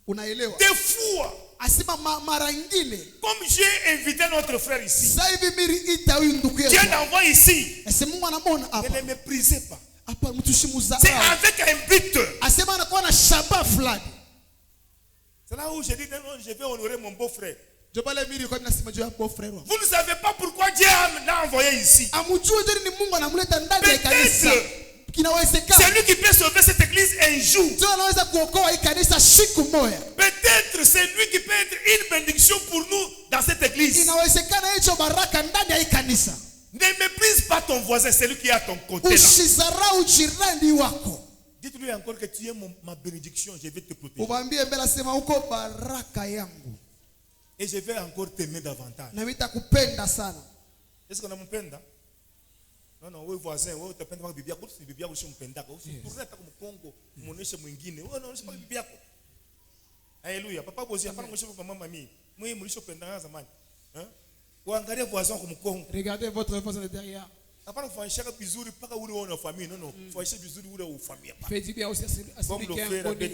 unaelewa. Des fois, asema mara nyingine, comme j'ai invité notre frère ici, sasa hivi mimi ita huyu ndugu yetu, Dieu l'envoie ici. asema Mungu anamuona hapa. Ne le méprisez pas. Hapa mtushimuza. C'est avec un but. Asema anakuwa na shaba fulani. C'est là où je dis non, je vais honorer mon beau-frère. Vous ne savez pas pourquoi Dieu l'a envoyé ici. Peut-être c'est lui qui peut sauver cette église un jour. Peut-être c'est lui qui peut être une bénédiction pour nous dans cette église. Ne méprise pas ton voisin, c'est lui qui est à ton côté là. Dites-lui encore que tu es ma bénédiction, je vais te protéger. Et je vais encore t'aimer davantage. Est-ce qu'on a mon penda? Non, non, oui, voisin, oui, tu as penda bibia, c'est bibia aussi mon penda. Pour ça, tu as comme Congo, mon éche mwingine. Oh non, c'est pas bibia. Alléluia. Papa Bosi, apparemment, je suis maman mamie. Moi, mon éche penda dans zaman. Hein? Ou regardez voisin comme Congo. Regardez votre voisin derrière. Apparemment, faut acheter bizuru pas où on a famille. Non, non, faut acheter bizuru où on a famille. Faites bien aussi à celui qui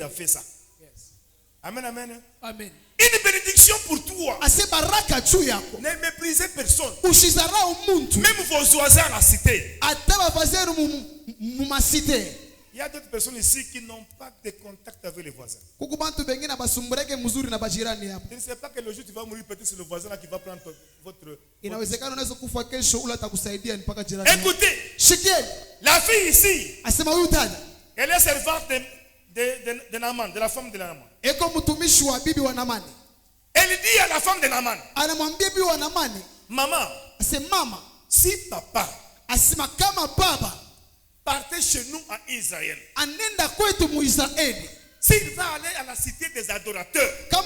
a fait ça. Amen, amen. Amen. Une bénédiction pour toi. Ne méprisez personne. Même vos voisins à la cité. Il y a d'autres personnes ici qui n'ont pas de contact avec les voisins. Tu ne sais pas que le jour tu vas mourir, peut-être c'est le voisin là qui va prendre votre... Écoutez, la fille ici, elle est servante de Naaman, de la femme de Naaman. Elle dit à la femme de Naaman, maman, si papa partait chez nous à Israël, s'il va aller à la cité des adorateurs, là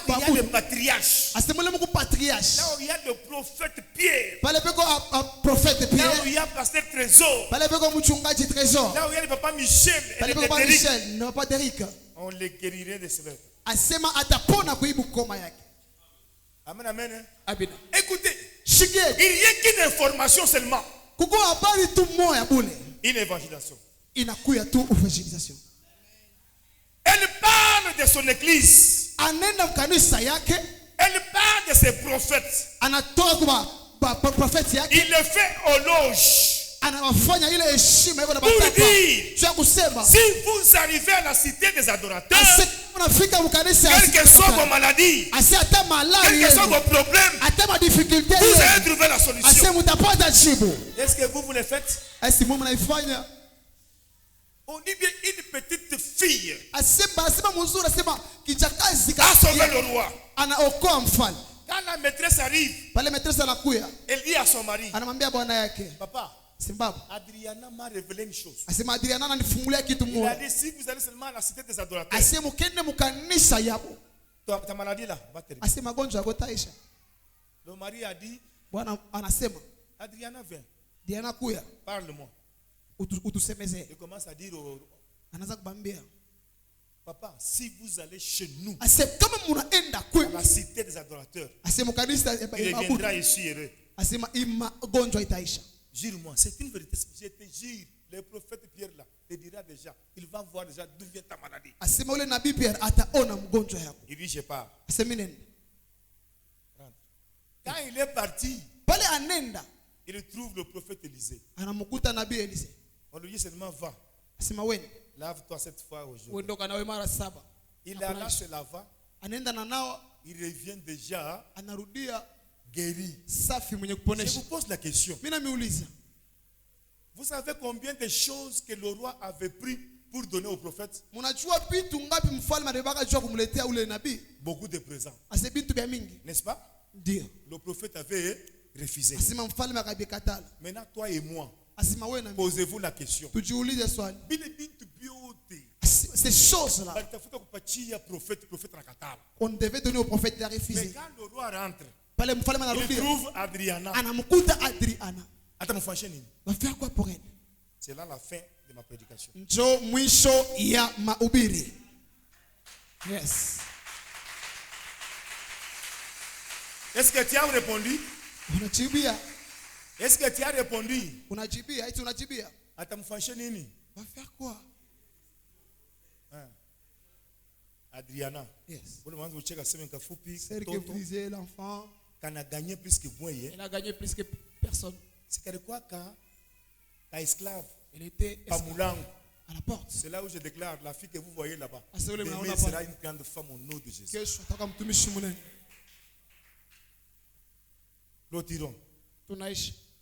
où il y a le patriarche, là où il y a le prophète Pierre, là où il y a le pasteur Trésor, là où il y a le papa Michel et le Derrick, on les guérirait de cela. Amen, amen. Écoutez, il n'y a qu'une information seulement. Une évangélisation. Elle parle de son église. Elle parle de ses prophètes. Il le fait aux loges. Pour dire, si vous arrivez à la cité des adorateurs, quelles que soient vos maladies, quels que soient vos problèmes, vous allez trouver la solution. Est-ce que vous le faites? On dit bien une petite fille a sauvé le roi. Quand la maîtresse arrive, elle dit à son mari, papa, Adriana m'a révélé une chose. Il a dit, si vous allez seulement à la cité des adorateurs, ta maladie là va terminer. Le mari a dit, Adriana viens, parle-moi. Il commence à dire papa, si vous allez chez nous à la cité des adorateurs, il reviendra ici heureux. Jure-moi, c'est une vérité. Je te jure, le prophète Pierre là te dira déjà, il va voir déjà d'où vient ta maladie. Il dit, je pars. Quand il est parti, il trouve le prophète Élisée. On lui dit seulement va. Lave-toi cette fois aujourd'hui. Il alla se lava. Il revient déjà guéri. Je vous pose la question. Vous savez combien de choses que le roi avait pris pour donner au prophète? Beaucoup de présents. N'est-ce pas? Le prophète avait refusé. Maintenant, toi et moi, posez-vous la question. Ces choses-là, on devait donner au prophète, il a refusé. Mais quand le roi rentre, Il trouve Adriana. C'est là la fin de ma prédication. Yes. Est-ce que tu as répondu? Est-ce que tu as répondu? Atamfashe nini? Va faire quoi? Adriana. Yes. Celle qui brisait l'enfant. Elle a gagné plus que vous. Elle a gagné plus que personne. C'est quoi qu'un esclave? Elle était esclave à la porte. C'est là où je déclare la fille que vous voyez là-bas. Demain sera une grande femme au nom de Jésus. L'autre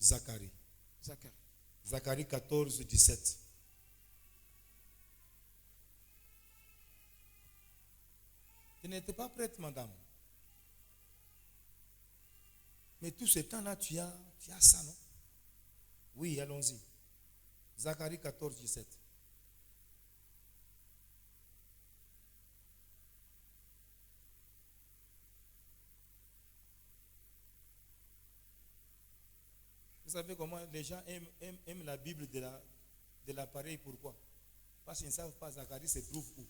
Zacharie. Zacharie 14, 17. Tu n'étais pas prête, madame. Mais tout ce temps-là, tu as ça, non? Oui, allons-y. Zacharie 14, 17. Vous savez comment les gens aiment la Bible de l'appareil, pourquoi? Parce qu'ils ne savent pas Zacharie se trouve où.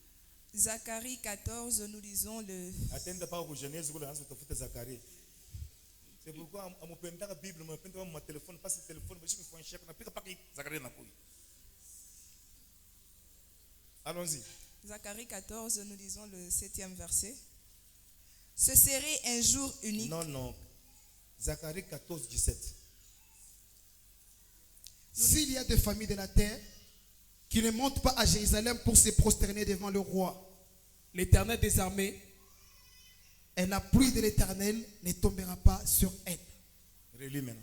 Zacharie 14, nous lisons le... Attendez pas aux Genèse, vous avez Zacharie. C'est pourquoi à mon père la Bible, mon père mon téléphone, passe le téléphone, je me fais un chèque, on n'a plus qu'à parler Zacharie n'a pas. Allons-y. Zacharie 14, nous lisons le 7e verset. Ce serait un jour unique. Non. Zacharie 14, 17. S'il y a des familles de la terre qui ne montent pas à Jérusalem pour se prosterner devant le roi, l'Éternel des armées, et la pluie de l'Éternel ne tombera pas sur elle. Relis maintenant.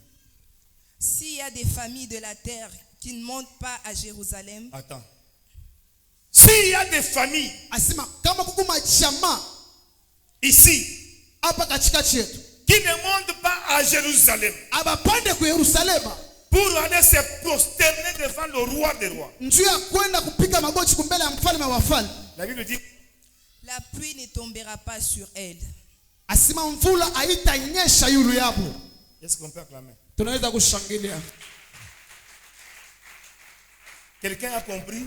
S'il y a des familles de la terre qui ne montent pas à Jérusalem. Attends. S'il y a des familles ici qui ne montent pas à Jérusalem pour aller se prosterner devant le roi des rois. La Bible dit la pluie ne tombera pas sur elle. Est-ce qu'on peut acclamer? Quelqu'un a compris?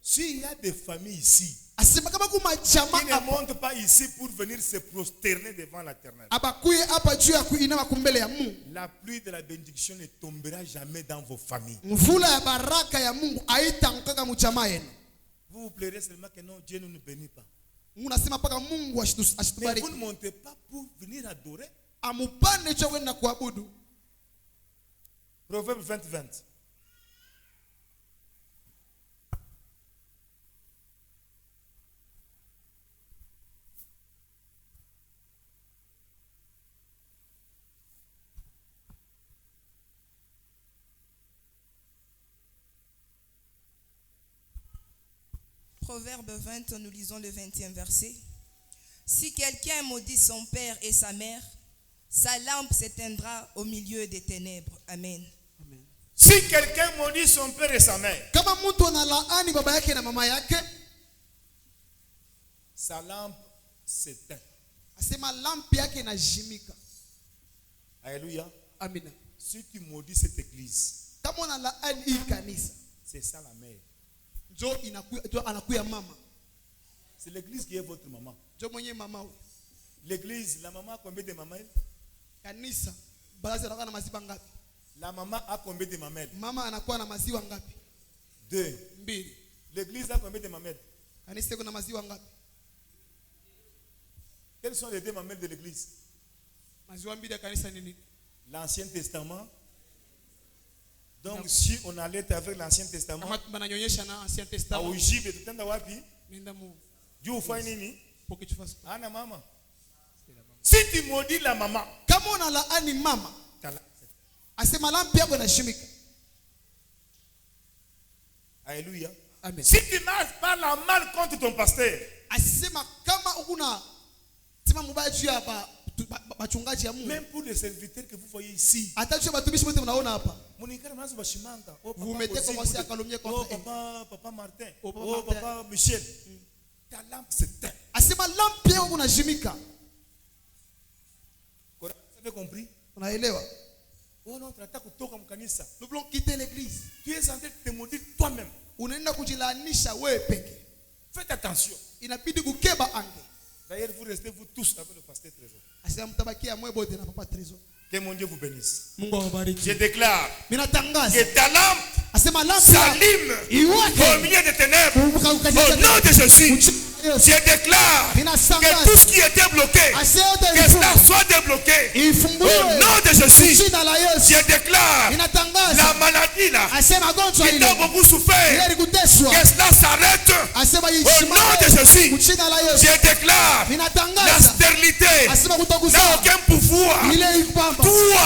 S'il y a des familles ici qui ne montent pas ici pour venir se prosterner devant l'Éternel, la pluie de la bénédiction ne tombera jamais dans vos familles. Vous vous plairez seulement que non, Dieu ne nous bénit pas. Mais vous ne montez pas pour venir adorer. Proverbe 20, 20. Proverbe 20, nous lisons le 20e verset. Si quelqu'un maudit son père et sa mère, sa lampe s'éteindra au milieu des ténèbres. Amen. Amen. Si quelqu'un maudit son père et sa mère, sa lampe s'éteint. Alléluia. Amen. Si tu maudis cette église, c'est ça la mère. C'est l'église qui est votre maman. L'église, la maman a combien de mamans? La maman a combien de mamelles? 2. L'église a combien de mamelles? Quelles sont les 2 mamelles de l'église? L'Ancien Testament. Donc si on allait avec l'Ancien Testament, si tu maudis la maman, alléluia. Amen. Si tu marches par la mal contre ton pasteur, même pour les serviteurs que vous voyez ici, vous mettez commencer à calomnier contre papa Martin, papa Michel, ta lampe s'éteint. avez compris? Unaelewa? Oh non, tunataka kutoka mkanisa. Nous voulons quitter l'église. Tu es en train de te maudire toi-même. Unaenda kujilanisha wewe peke. Faites attention. Inabidi kukeba ange. D'ailleurs, vous restez vous tous avec le pasteur Trésor. Asema mtabakia mwe bote na papa Trésor. Que mon Dieu vous bénisse. Mungu awabariki. Je déclare Minatangaza que ta lampe asema lampe s'allume au milieu des ténèbres. Au nom de Jésus. Je déclare que tout ce qui était bloqué, que cela soit débloqué. Au nom de Jésus, je déclare la maladie là, qui t'a beaucoup souffert, que cela s'arrête. Au nom de Jésus, je déclare la stérilité n'a aucun pouvoir. Toi,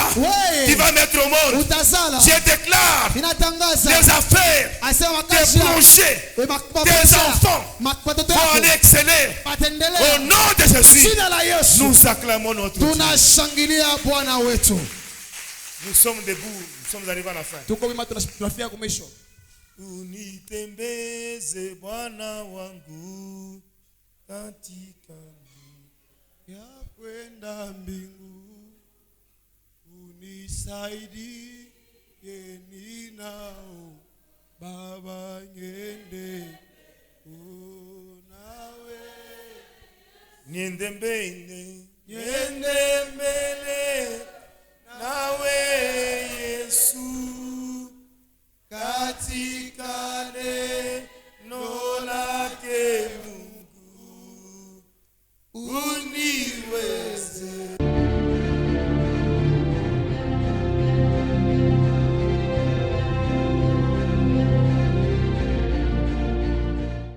qui vas mettre au monde, je déclare les affaires, tes projets, tes enfants vont aller exceller. Au nom de Jésus, nous acclamons notre Dieu. Nous sommes debout, nous sommes arrivés à la fin. Unitembeze Bwana wangu katika ya kwenda mbingu, unisaidie ninao Baba ngende unawe niende mbele